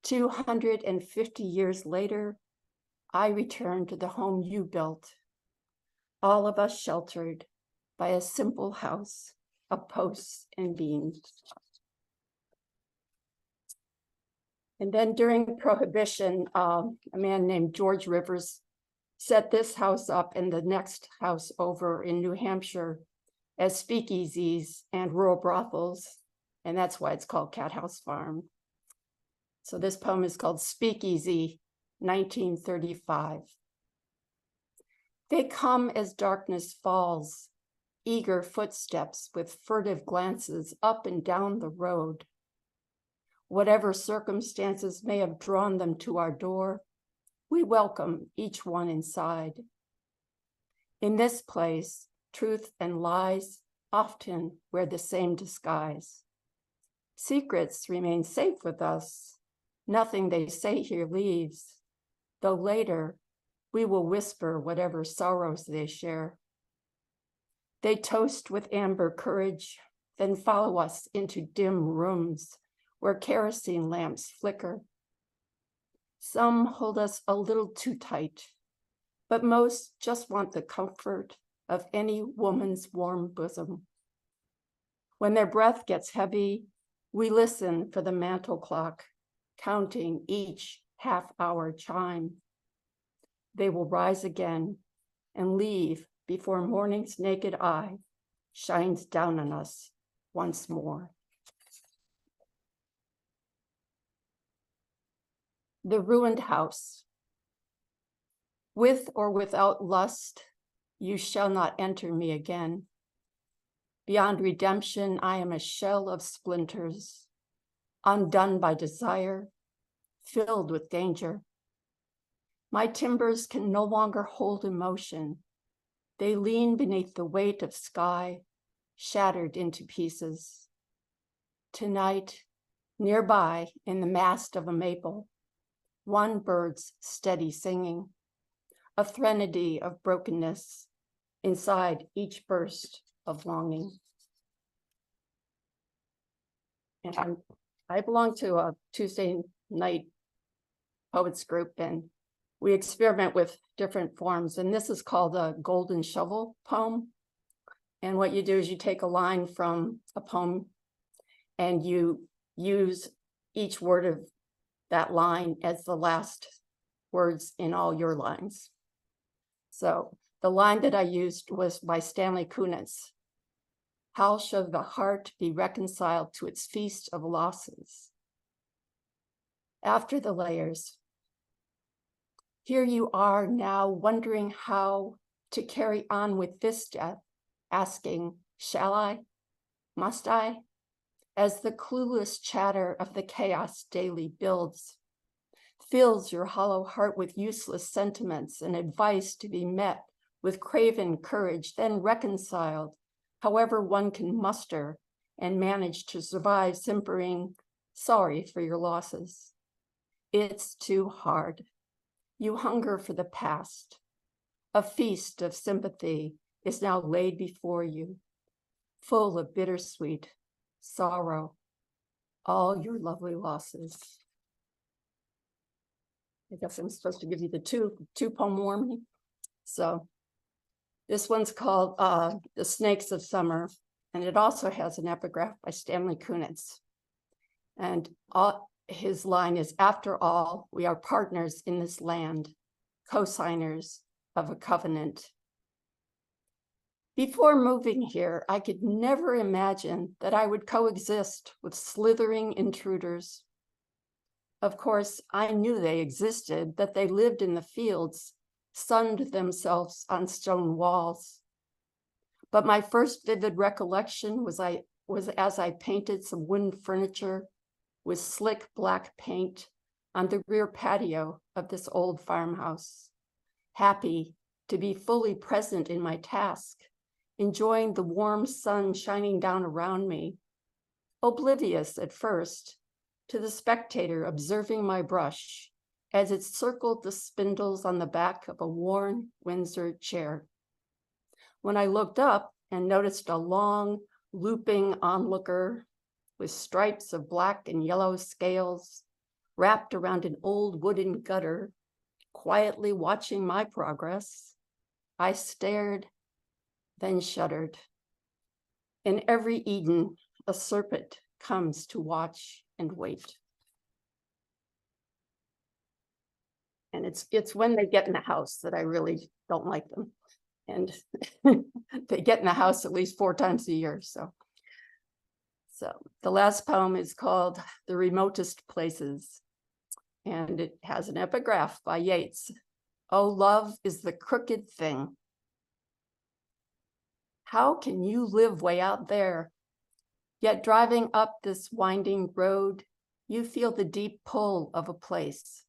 250 years later, I return to the home you built, all of us sheltered by a simple house of posts and beams. And then during Prohibition, a man named George Rivers set this house up and the next house over in New Hampshire as speakeasies and rural brothels, and that's why it's called Cathouse Farm. So this poem is called Speakeasy, 1935. They come as darkness falls, eager footsteps with furtive glances up and down the road. Whatever circumstances may have drawn them to our door, we welcome each one inside. In this place, truth and lies often wear the same disguise. Secrets remain safe with us. Nothing they say here leaves, though later we will whisper whatever sorrows they share. They toast with amber courage, then follow us into dim rooms where kerosene lamps flicker. Some hold us a little too tight, but most just want the comfort of any woman's warm bosom. When their breath gets heavy, we listen for the mantle clock, counting each half-hour chime. They will rise again and leave before morning's naked eye shines down on us once more. The ruined house. With or without lust, you shall not enter me again. Beyond redemption, I am a shell of splinters, undone by desire, filled with danger. My timbers can no longer hold emotion. They lean beneath the weight of sky, shattered into pieces. Tonight, nearby in the mast of a maple, one bird's steady singing, a threnody of brokenness inside each burst of longing. And I belong to a Tuesday night poets group, and we experiment with different forms. And this is called a golden shovel poem. And what you do is you take a line from a poem and you use each word of that line as the last words in all your lines. So the line that I used was by Stanley Kunitz. How shall the heart be reconciled to its feast of losses? After the layers, here you are now wondering how to carry on with this death, asking, shall I? Must I? As the clueless chatter of the chaos daily builds, fills your hollow heart with useless sentiments and advice to be met with craven courage, then reconciled, however one can muster and manage to survive simpering, sorry for your losses. It's too hard. You hunger for the past. A feast of sympathy is now laid before you, full of bittersweet sorrow, all your lovely losses. I guess I'm supposed to give you the two poem warming. So this one's called The Snakes of Summer, and it also has an epigraph by Stanley Kunitz. And his line is, after all, we are partners in this land, co-signers of a covenant. Before moving here, I could never imagine that I would coexist with slithering intruders. Of course, I knew they existed, that they lived in the fields, sunned themselves on stone walls. But my first vivid recollection was as I painted some wooden furniture with slick black paint on the rear patio of this old farmhouse, happy to be fully present in my task, enjoying the warm sun shining down around me, oblivious at first to the spectator observing my brush as it circled the spindles on the back of a worn Windsor chair. When I looked up and noticed a long, looping onlooker with stripes of black and yellow scales wrapped around an old wooden gutter, quietly watching my progress, I stared, then shuddered. In every Eden, a serpent comes to watch and wait. And it's when they get in the house that I really don't like them. And they get in the house at least 4 times a year. So the last poem is called The Remotest Places. And it has an epigraph by Yeats. Oh, love is the crooked thing. How can you live way out there, yet driving up this winding road, you feel the deep pull of a place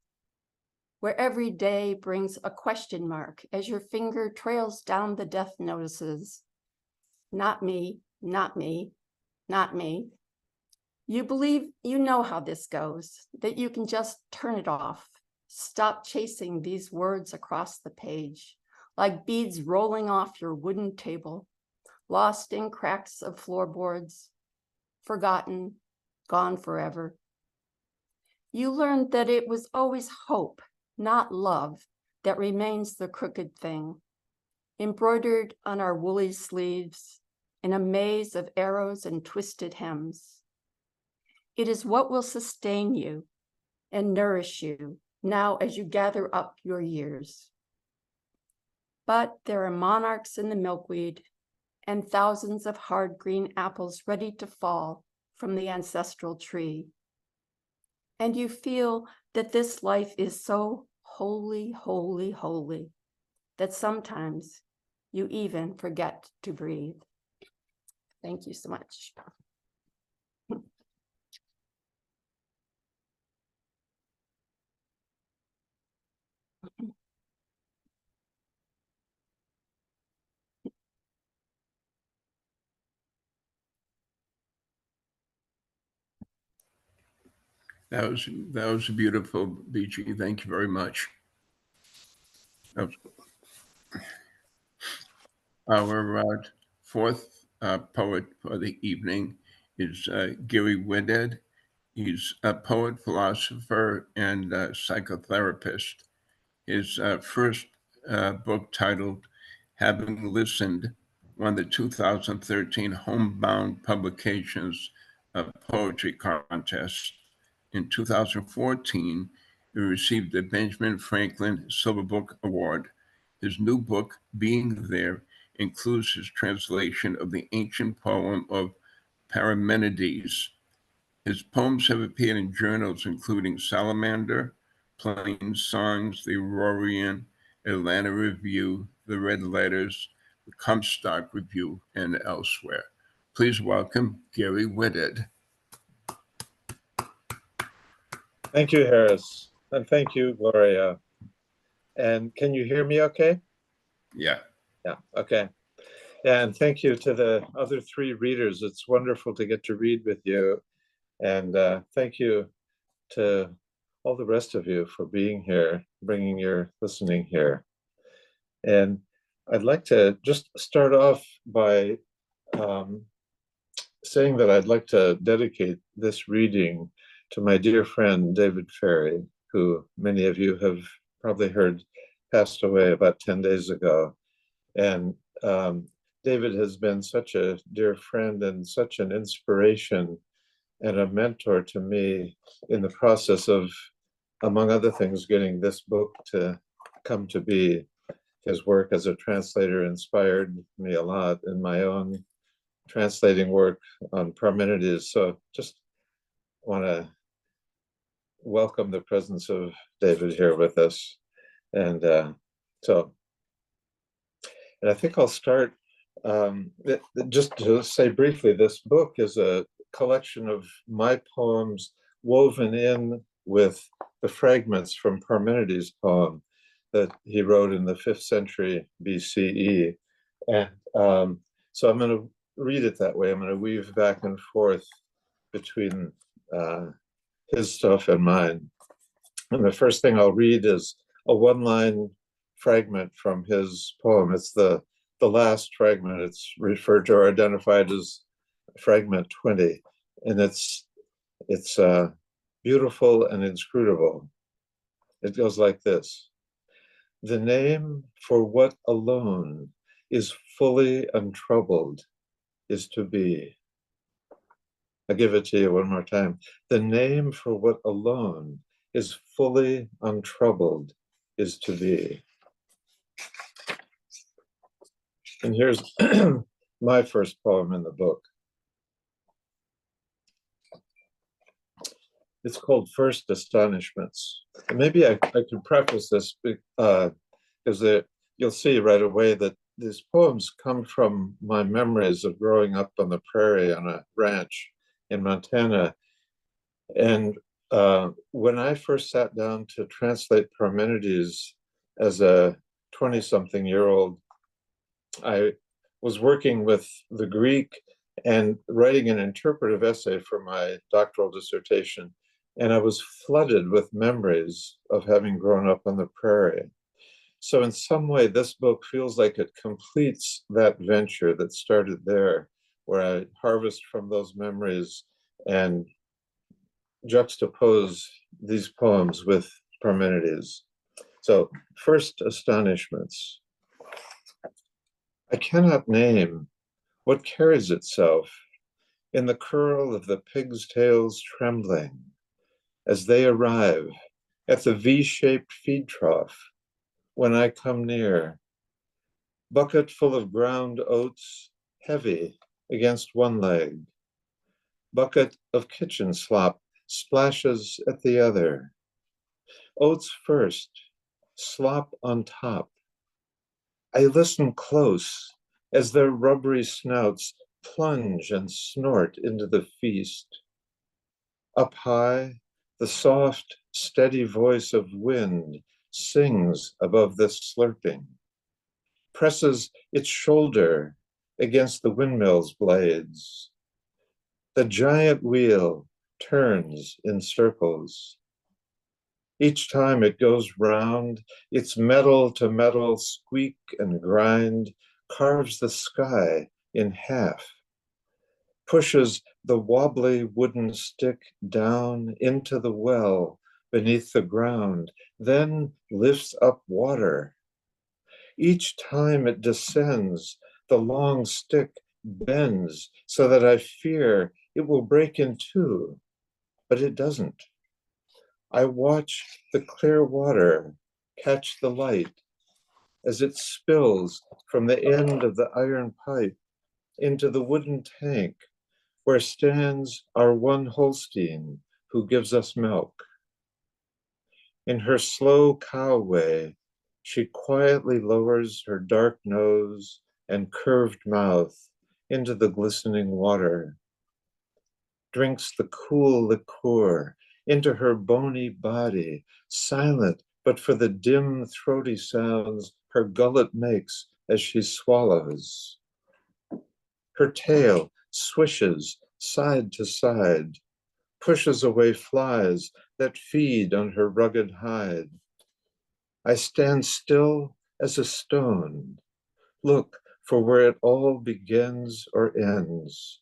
where every day brings a question mark as your finger trails down the death notices. Not me, not me, not me. You believe you know how this goes, that you can just turn it off, stop chasing these words across the page, like beads rolling off your wooden table, lost in cracks of floorboards, forgotten, gone forever. You learned that it was always hope, not love, that remains the crooked thing, embroidered on our woolly sleeves in a maze of arrows and twisted hems. It is what will sustain you and nourish you now as you gather up your years. But there are monarchs in the milkweed and thousands of hard green apples ready to fall from the ancestral tree. And you feel that this life is so holy, holy, holy, that sometimes you even forget to breathe. Thank you so much. That was beautiful, BG. Thank you very much. Our fourth poet for the evening is Gary Whitted. He's a poet, philosopher, and psychotherapist. His first book, titled Having Listened, won the 2013 Homebound Publications Poetry Contest. In 2014, he received the Benjamin Franklin Silver Book Award. His new book, Being There, includes his translation of the ancient poem of Parmenides. His poems have appeared in journals including Salamander, Plains Songs, the Aurorian, Atlanta Review, the Red Letters, the Comstock Review, and elsewhere. Please welcome Gary Whitted. Thank you, Harris, and thank you, Gloria. And can you hear me okay? Yeah. Yeah, okay. Yeah, and thank you to the other three readers. It's wonderful to get to read with you. And thank you to all the rest of you for being here, bringing your listening here. And I'd like to just start off by saying that I'd like to dedicate this reading to my dear friend, David Ferry, who many of you have probably heard passed away about 10 days ago. And David has been such a dear friend and such an inspiration and a mentor to me in the process of, among other things, getting this book to come to be. His work as a translator inspired me a lot in my own translating work on Parmenides. So just want to welcome the presence of David here with us. And I think I'll start just to say briefly, this book is a collection of my poems woven in with the fragments from Parmenides' poem that he wrote in the 5th century BCE. And so I'm going to read it that way. I'm going to weave back and forth between his stuff and mine. And the first thing I'll read is a one-line fragment from his poem. It's the last fragment. It's referred to or identified as fragment 20. And it's beautiful and inscrutable. It goes like this. The name for what alone is fully untroubled is to be. I'll give it to you one more time. The name for what alone is fully untroubled is to be. And here's my first poem in the book. It's called First Astonishments. And maybe I could preface this because you'll see right away that these poems come from my memories of growing up on the prairie on a ranch in Montana. And When I first sat down to translate Parmenides as a 20-something-year-old, I was working with the Greek and writing an interpretive essay for my doctoral dissertation. And I was flooded with memories of having grown up on the prairie. So in some way, this book feels like it completes that venture that started there, where I harvest from those memories and juxtapose these poems with Parmenides. So first, astonishments. I cannot name what carries itself in the curl of the pig's tails trembling as they arrive at the V-shaped feed trough when I come near. Bucket full of ground oats, heavy against one leg. Bucket of kitchen slop splashes at the other. Oats first, slop on top. I listen close as their rubbery snouts plunge and snort into the feast. Up high, the soft, steady voice of wind sings above the slurping, presses its shoulder against the windmill's blades. The giant wheel turns in circles. Each time it goes round, its metal to metal squeak and grind carves the sky in half, pushes the wobbly wooden stick down into the well beneath the ground, then lifts up water. Each time it descends, the long stick bends so that I fear it will break in two, but it doesn't. I watch the clear water catch the light as it spills from the end of the iron pipe into the wooden tank where stands our one Holstein who gives us milk. In her slow cow way, she quietly lowers her dark nose and curved mouth into the glistening water, drinks the cool liqueur into her bony body, silent but for the dim, throaty sounds her gullet makes as she swallows. Her tail swishes side to side, pushes away flies that feed on her rugged hide. I stand still as a stone, look for where it all begins or ends.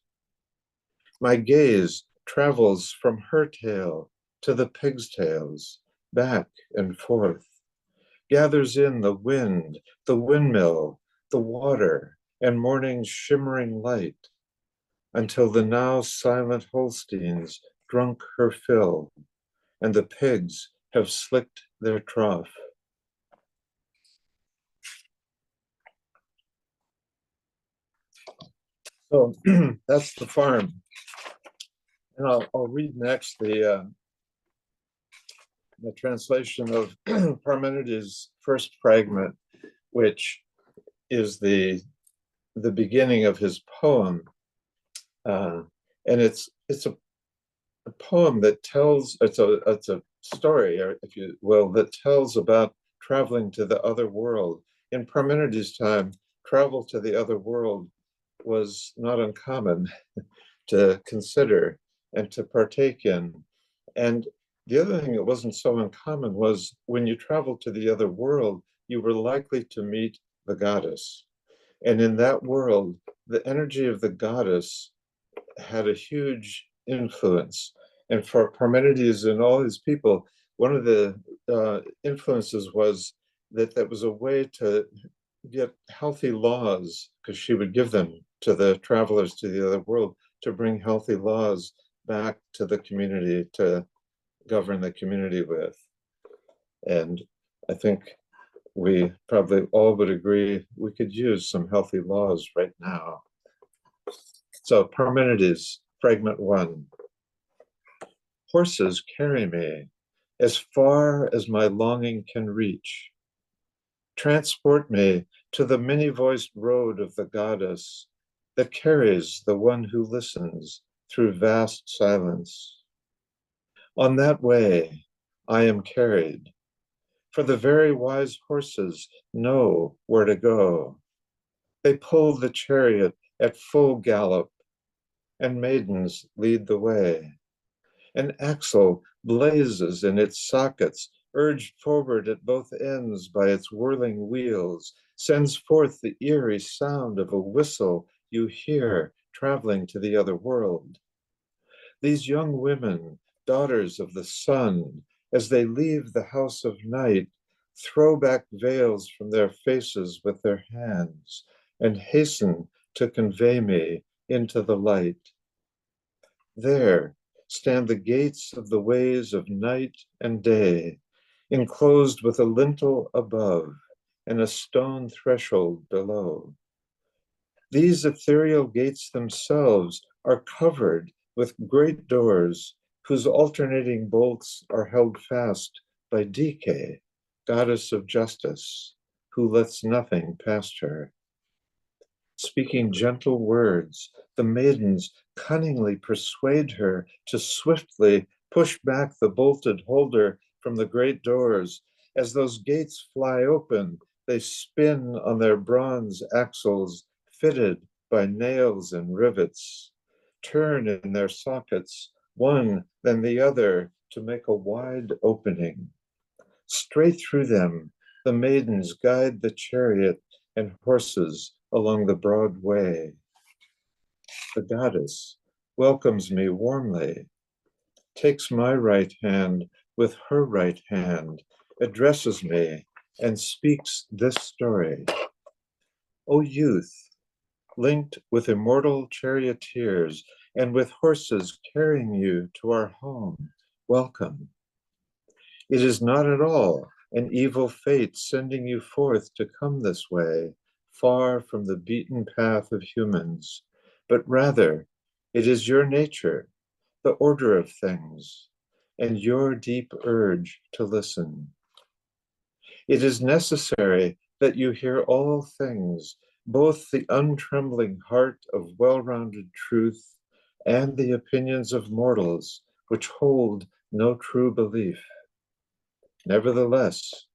My gaze travels from her tail to the pig's tails, back and forth, gathers in the wind, the windmill, the water, and morning's shimmering light, until the now silent Holsteins drunk her fill, and the pigs have slicked their trough. So that's the farm. And I'll read next the translation of Parmenides' first fragment, which is the beginning of his poem. And it's a poem that tells, it's a story, or if you will, that tells about traveling to the other world. In Parmenides' time, travel to the other world was not uncommon to consider and to partake in. And the other thing that wasn't so uncommon was when you traveled to the other world, you were likely to meet the goddess. And in that world, the energy of the goddess had a huge influence. And for Parmenides and all his people, one of the influences was that was a way to get healthy laws, because she would give them to the travelers to the other world to bring healthy laws back to the community to govern the community with. And I think we probably all would agree we could use some healthy laws right now. So Parmenides, fragment 1. Horses carry me as far as my longing can reach. Transport me to the many-voiced road of the goddess that carries the one who listens through vast silence. On that way I am carried, for the very wise horses know where to go. They pull the chariot at full gallop, and maidens lead the way. An axle blazes in its sockets, urged forward at both ends by its whirling wheels, sends forth the eerie sound of a whistle you hear traveling to the other world. These young women, daughters of the sun, as they leave the house of night, throw back veils from their faces with their hands and hasten to convey me into the light. There stand the gates of the ways of night and day, enclosed with a lintel above and a stone threshold below. These ethereal gates themselves are covered with great doors whose alternating bolts are held fast by Decay, goddess of justice, who lets nothing past her. Speaking gentle words, the maidens cunningly persuade her to swiftly push back the bolted holder from the great doors. As those gates fly open, they spin on their bronze axles, fitted by nails and rivets, turn in their sockets, one then the other, to make a wide opening. Straight through them, the maidens guide the chariot and horses along the broad way. The goddess welcomes me warmly, takes my right hand with her right hand, addresses me, and speaks this story. O youth, linked with immortal charioteers and with horses carrying you to our home, welcome. It is not at all an evil fate sending you forth to come this way, far from the beaten path of humans, but rather it is your nature, the order of things, and your deep urge to listen. It is necessary that you hear all things, both the untrembling heart of well-rounded truth and the opinions of mortals which hold no true belief. Nevertheless,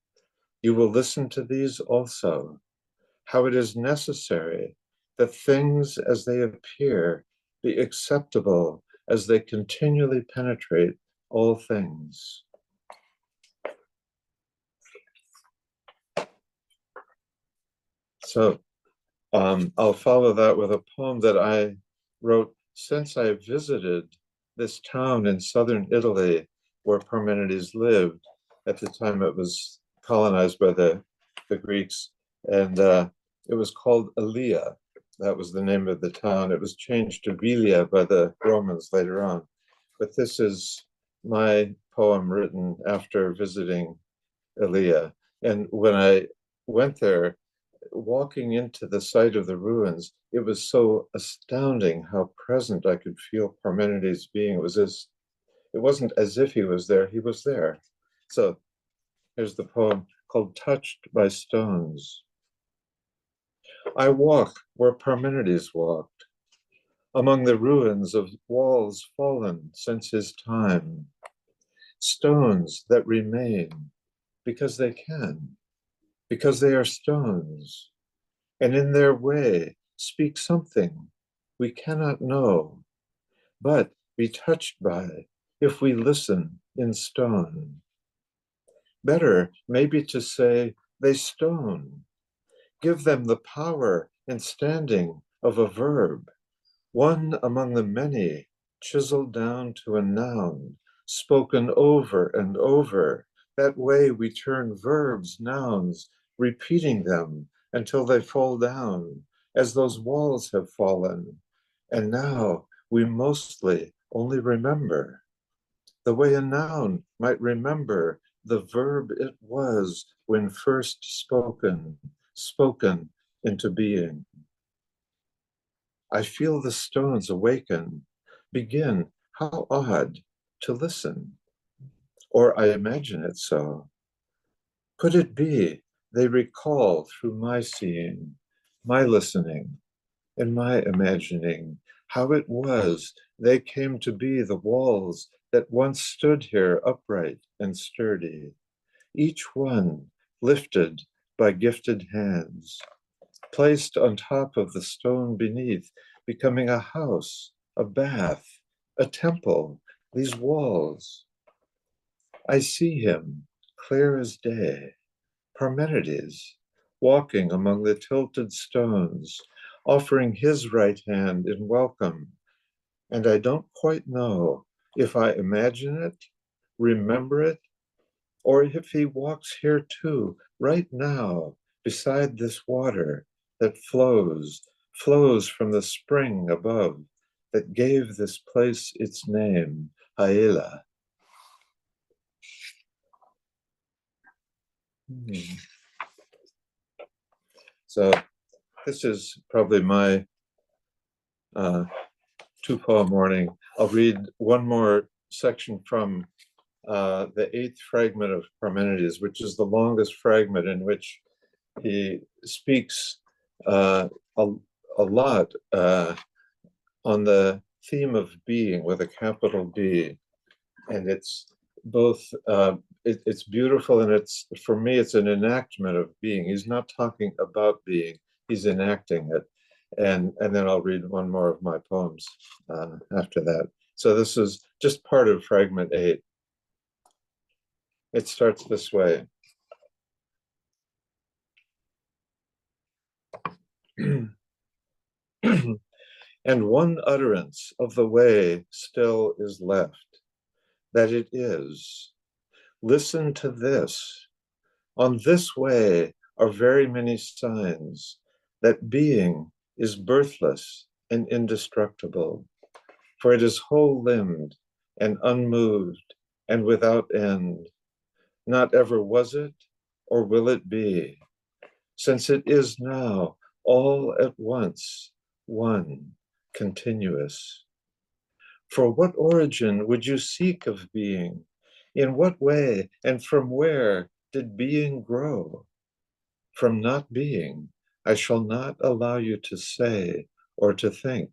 you will listen to these also, how it is necessary that things as they appear be acceptable as they continually penetrate all things. So I'll follow that with a poem that I wrote since I visited this town in southern Italy where Parmenides lived. At the time it was colonized by the Greeks, and it was called Alia. That was the name of the town. It was changed to Velia by the Romans later on. But this is my poem written after visiting Alia. And when I went there, walking into the site of the ruins, it was so astounding how present I could feel Parmenides being. It wasn't as if he was there, he was there. So here's the poem called Touched by Stones. I walk where Parmenides walked, among the ruins of walls fallen since his time, stones that remain because they can, because they are stones, and in their way speak something we cannot know, but be touched by if we listen in stone. Better maybe to say they stone, give them the power and standing of a verb, one among the many chiseled down to a noun, spoken over and over. That way we turn verbs, nouns, repeating them until they fall down, as those walls have fallen. And now we mostly only remember, the way a noun might remember the verb it was when first spoken into being. I feel the stones awaken, begin, how odd, to listen. Or I imagine it so. Could it be they recall through my seeing, my listening, and my imagining how it was they came to be the walls that once stood here upright and sturdy, each one lifted by gifted hands, placed on top of the stone beneath, becoming a house, a bath, a temple, these walls. I see him, clear as day, Parmenides, walking among the tilted stones, offering his right hand in welcome. And I don't quite know if I imagine it, remember it, or if he walks here too, right now, beside this water that flows from the spring above, that gave this place its name, Haela. So this is probably my two-poem morning. I'll read one more section from the 8th fragment of Parmenides, which is the longest fragment, in which he speaks a lot on the theme of being with a capital B. And it's both, it's beautiful, and it's, for me, it's an enactment of being. He's not talking about being, he's enacting it. And then I'll read one more of my poems after that. So this is just part of fragment 8. It starts this way. And one utterance of the way still is left, that it is. Listen to this. On this way are very many signs that being is birthless and indestructible, for it is whole-limbed and unmoved and without end. Not ever was it, or will it be, since it is now all at once, one, continuous. For what origin would you seek of being? In what way and from where did being grow? From not being, I shall not allow you to say or to think,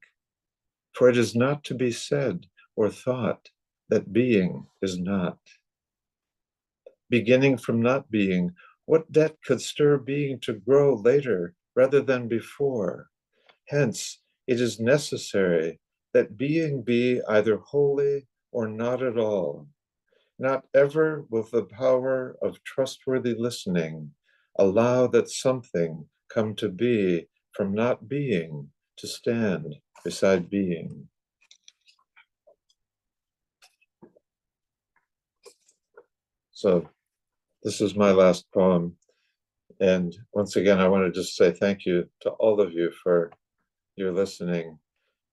for it is not to be said or thought that being is not. Beginning from not being, what debt could stir being to grow later rather than before? Hence, it is necessary that being be either wholly or not at all. Not ever with the power of trustworthy listening allow that something come to be from not being to stand beside being. So this is my last poem. And once again, I want to just say thank you to all of you for your listening,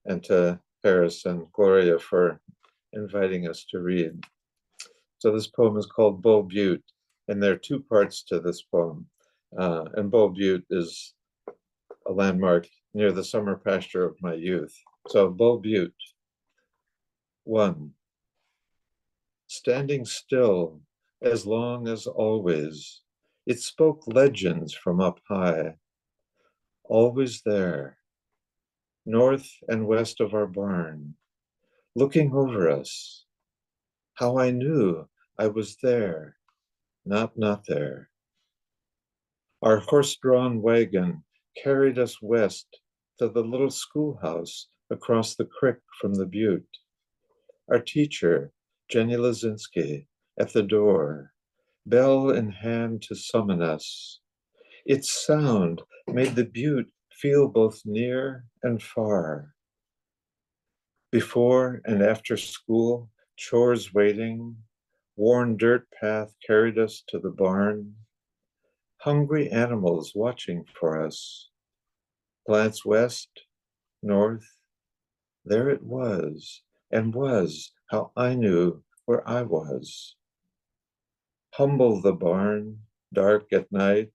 and to Harris and Gloria for inviting us to read. So this poem is called Bull Butte, and there are two parts to this poem. And Bull Butte is a landmark near the summer pasture of my youth. So Bull Butte. 1. Standing still as long as always, it spoke legends from up high. Always there, north and west of our barn, looking over us. How I knew I was there, not there. Our horse-drawn wagon carried us west to the little schoolhouse across the creek from the butte. Our teacher, Jenny Lazinski, at the door, bell in hand to summon us. Its sound made the butte feel both near and far. Before and after school, chores waiting, worn dirt path carried us to the barn. Hungry animals watching for us. Glance west, north, there it was, and was how I knew where I was. Humble the barn, dark at night,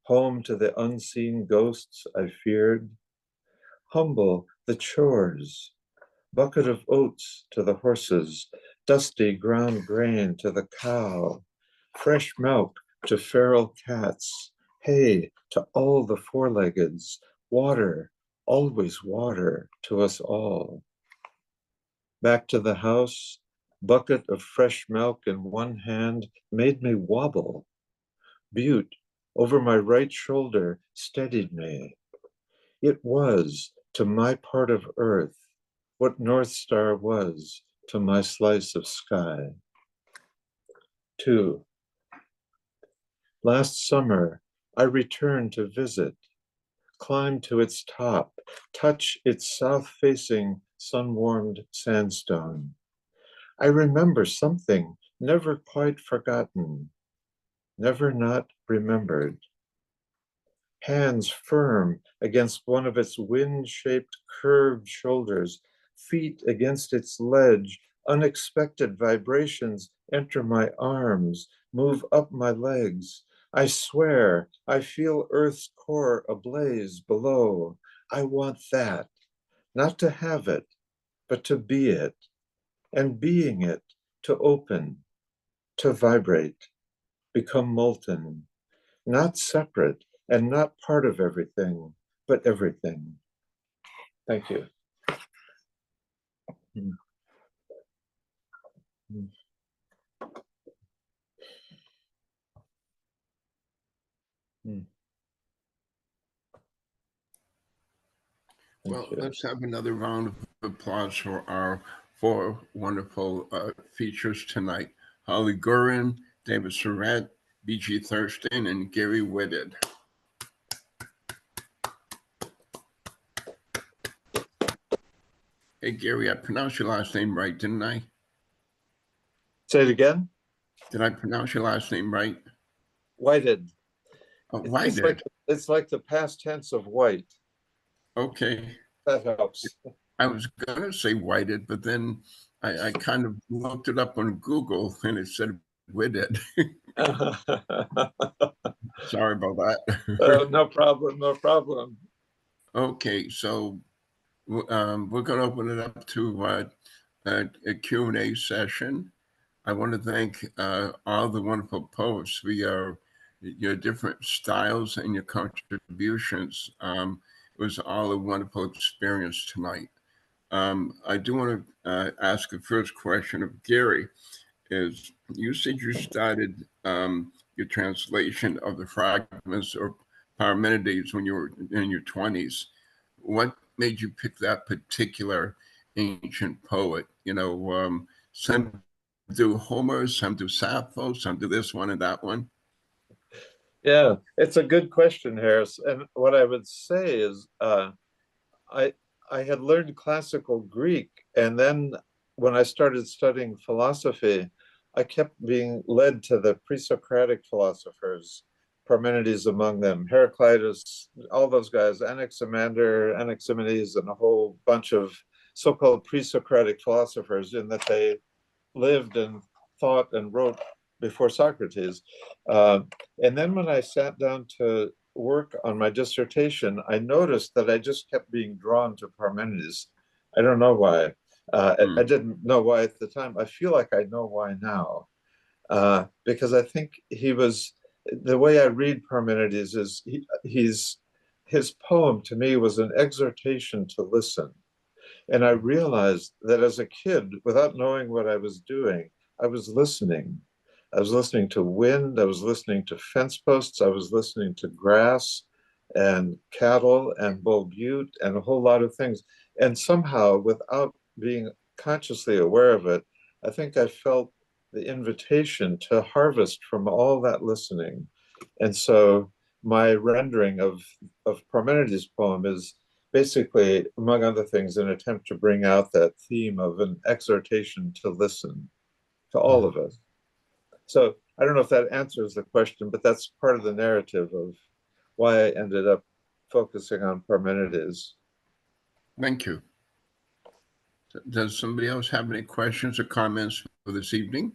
home to the unseen ghosts I feared. Humble the chores, bucket of oats to the horses, dusty ground grain to the cow, fresh milk to feral cats, hay to all the four-leggeds, water, always water to us all. Back to the house, bucket of fresh milk in one hand made me wobble. Butte, over my right shoulder, steadied me. It was, to my part of earth, what North Star was to my slice of sky. 2. Last summer, I returned to visit, climb to its top, touch its south-facing, sun-warmed sandstone. I remember something never quite forgotten, never not remembered. Hands firm against one of its wind-shaped curved shoulders, feet against its ledge, unexpected vibrations enter my arms, move up my legs. I swear I feel Earth's core ablaze below. I want that, not to have it, but to be it, and being it, to open, to vibrate, become molten, not separate and not part of everything, but everything. Thank you. Well, let's have another round of applause for our 4 wonderful features tonight. Holly Guran, David Surette, B.G. Thurston, and Gary Whitted. Hey, Gary, I pronounced your last name right, didn't I? Say it again. Did I pronounce your last name right? Whited. Oh, Whited. It's like the past tense of white. Okay. That helps. I was going to say whited, but then I kind of looked it up on Google and it said Whitted. Sorry about that. No problem, no problem. Okay, so we're going to open it up to a Q&A session. I want to thank all the wonderful poets for your different styles and your contributions. It was all a wonderful experience tonight. I do want to ask the first question of Gary. Is you said you started your translation of the fragments or Parmenides when you were in your 20s. What made you pick that particular ancient poet? You know, some do Homer, some do Sappho, some do this one and that one. Yeah, it's a good question, Harris. And what I would say is I had learned classical Greek, and then when I started studying philosophy, I kept being led to the pre-Socratic philosophers, Parmenides among them, Heraclitus, all those guys, Anaximander, Anaximenes, and a whole bunch of so-called pre-Socratic philosophers, in that they lived and thought and wrote before Socrates. And then when I sat down to work on my dissertation, I noticed that I just kept being drawn to Parmenides. I don't know why. I didn't know why at the time. I feel like I know why now. Because I think he was, the way I read Parmenides is his poem to me was an exhortation to listen. And I realized that as a kid, without knowing what I was doing, I was listening. I was listening to wind, I was listening to fence posts, I was listening to grass and cattle and Bull Butte and a whole lot of things. And somehow, without being consciously aware of it, I think I felt the invitation to harvest from all that listening. And so my rendering of Parmenides' poem is basically, among other things, an attempt to bring out that theme of an exhortation to listen to all of us. So I don't know if that answers the question, but that's part of the narrative of why I ended up focusing on Parmenides. Thank you. Does somebody else have any questions or comments for this evening?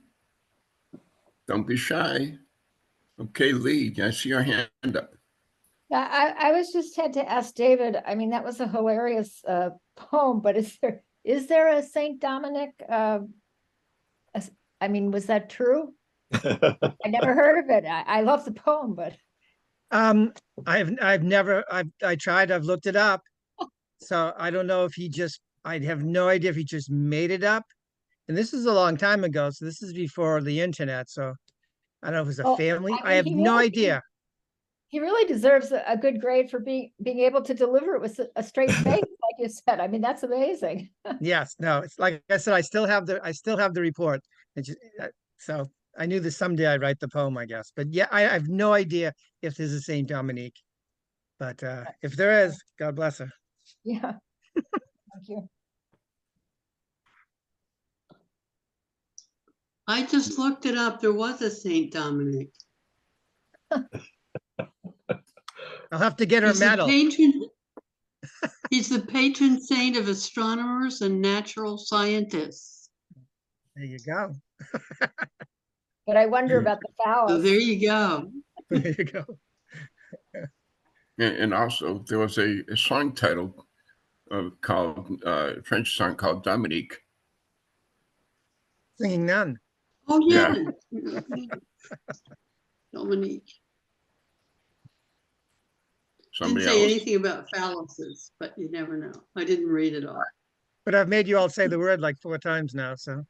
Don't be shy. Okay, Lee, I see your hand up. Yeah, I was just had to ask David. I mean, that was a hilarious poem, but is there a Saint Dominic? I mean, was that true? I never heard of it. I love the poem, but I tried, I've looked it up. So I don't know if I have no idea if he just made it up. and this is a long time ago, so this is before the internet, so I don't know if it was a Well, family. I I have mean, he no really- idea. He really deserves a good grade for being able to deliver it with a straight face, like you said. I mean, that's amazing. Yes, no, it's like I said, I still have the report. So I knew that someday I'd write the poem, I guess. But yeah, I have no idea if this is Saint Dominique. But if there is, God bless her. Yeah. Thank you. I just looked it up. There was a Saint Dominic. I'll have to get her He's the medal. patron. He's the patron saint of astronomers and natural scientists. There you go. But I wonder about the So phallus. there you go. There you go. And also, there was a song title called, French song called Dominique. Singing none. Oh, Yeah. yeah. Dominique. Didn't Somebody say else. anything about phalluses, but you never know. I didn't read it all. But I've made you all say the word like 4 times now, so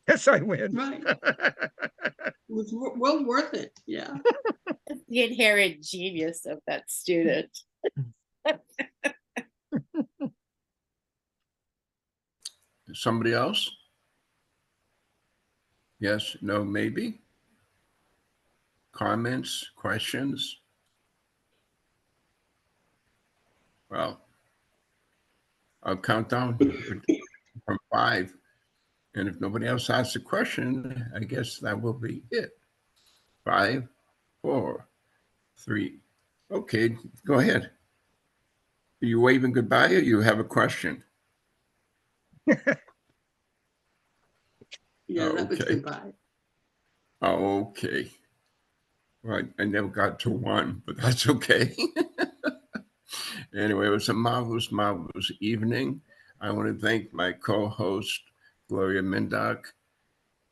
yes, I win. Right. It was well worth it. Yeah. The inherent genius of that student. Somebody else? Yes, no, maybe? Comments, questions? Well, I'll count down from 5. And if nobody else asks a question, I guess that will be it. 5, 4, 3. Okay, go ahead. Are you waving goodbye or you have a question? Yeah, that was Okay. goodbye. Oh, okay. Right, I never got to 1, but that's okay. Anyway, it was a marvelous, marvelous evening. I want to thank my co-host, Gloria Mindock.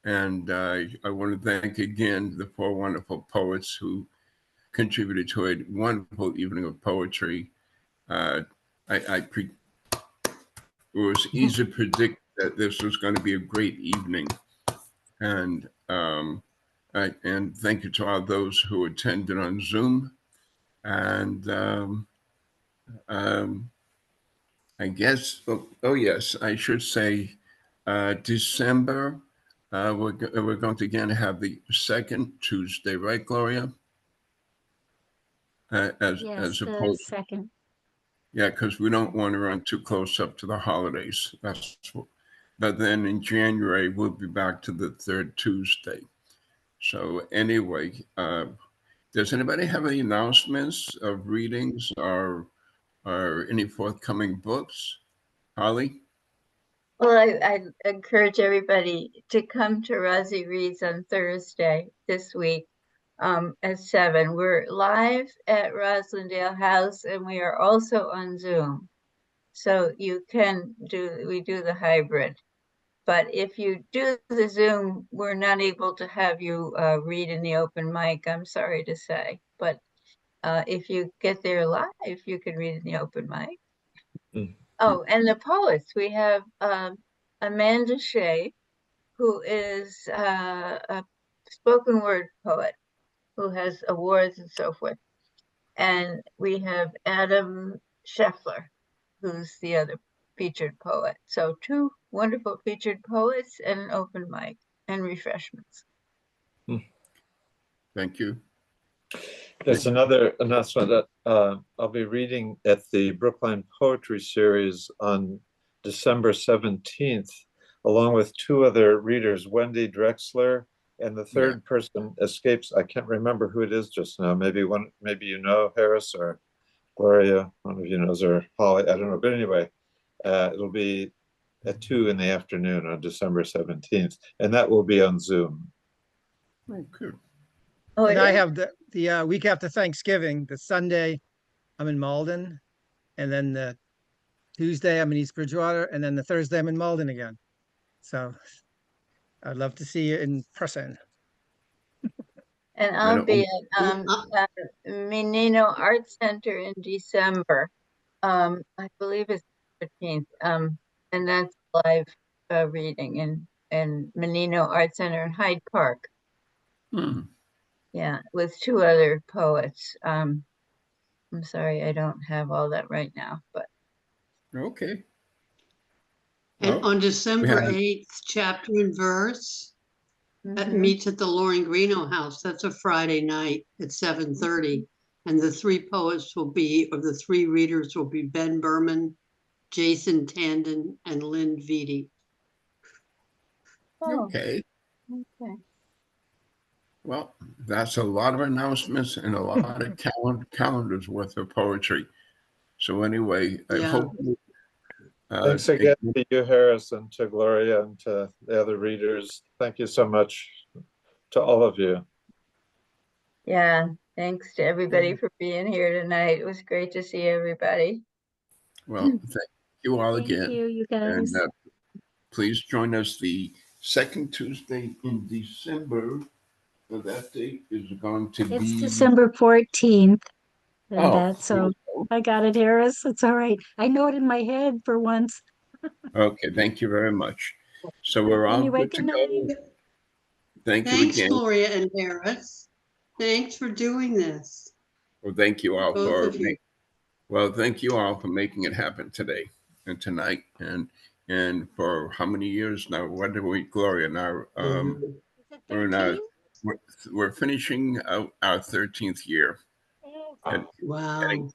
And I want to thank again the 4 wonderful poets who contributed to a wonderful evening of poetry. It was easy to predict that this was going to be a great evening. And thank you to all those who attended on Zoom. And I guess, oh yes, I should say December, we're going to again have the second Tuesday, right, Gloria? Yes, As the opposed, second. yeah, because we don't want to run too close up to the holidays. But then in January, we'll be back to the 3rd Tuesday. So anyway, does anybody have any announcements of readings or any forthcoming books? Holly? Well, I encourage everybody to come to Rosie Reads on Thursday this week at 7. We're live at Roslindale House and we are also on Zoom. So we do the hybrid. But if you do the Zoom, we're not able to have you read in the open mic, I'm sorry to say. But if you get there live, you can read in the open mic. Mm. Oh, and the poets, we have Amanda Shea, who is a spoken word poet who has awards and so forth. And we have Adam Scheffler, who's the other featured poet. So 2 wonderful featured poets and an open mic and refreshments. Thank you. There's another announcement that I'll be reading at the Brookline Poetry Series on December 17th, along with 2 other readers, Wendy Drexler, and the third person escapes. I can't remember who it is just now. Maybe you know, Harris or Gloria, one of you knows, or Holly, I don't know. But anyway, it'll be at 2 in the afternoon on December 17th, and that will be on Zoom. Okay. Oh, And it I is? have the week after Thanksgiving, the Sunday, I'm in Malden, and then the Tuesday I'm in East Bridgewater, and then the Thursday I'm in Malden again. So I'd love to see you in person. And I'll be And, at Menino Art Center in December. I believe it's 15th. And that's live reading and Menino Art Center in Hyde Park. Hmm. Yeah, with 2 other poets. I'm sorry, I don't have all that right now, but Okay. And Well, on December have- 8th, chapter and verse, that Mhm. meets at the Loring Greeno House. That's a Friday night at 7:30. And the 3 poets will be, or the 3 readers will be Ben Berman, Jason Tandon, and Lynn Vitti. Oh, Okay. okay. Well, that's a lot of announcements and a lot of calendars worth of poetry. So anyway, I Yeah. hope. Thanks again to you, Harris, and to Gloria and to the other readers. Thank you so much to all of you. Yeah, thanks to everybody for being here tonight. It was great to see everybody. Well, thank you all Thank again. you guys. And please join us the second Tuesday in December. So that date is going to It's be. December 14th. And Oh, that's so I got it, Harris. It's all right. I know it in my head for once. okay. Thank you very much. So we're all Anyway, good to good go. night. Thank you Thanks, again. Gloria and Harris. Thanks for doing this, Well, thank you all both for of you. thank you all for making it happen today and tonight and for how many years now? What do we, Gloria? Now Mhm. Is it we're in our 13? we're finishing out our 13th year. Oh, And Wow,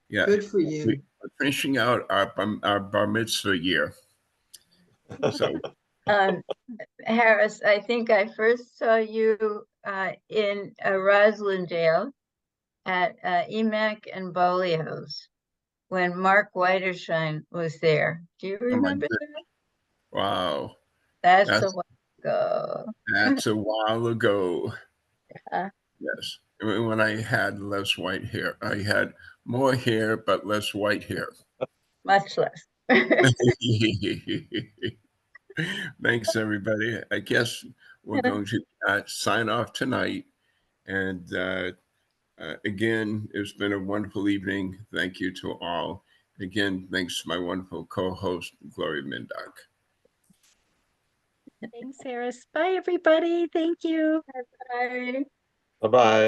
yeah, good for you. we're finishing out our bar mitzvah year. So Harris, I think I first saw you in Roslindale at Emac and Bolio's when Mark Whitershine was there. Do you oh my remember goodness. that? Wow. That's a That's while ago. that's a while ago. Yeah. Yes. When I had less white hair. I had more hair but less white hair. Much less. Thanks, everybody. I guess we're going to sign off tonight. And again, it's been a wonderful evening. Thank you to all. Again, thanks to my wonderful co-host, Gloria Mindock. thanks, Harris. Bye, everybody. Thank you. Bye. Bye-bye.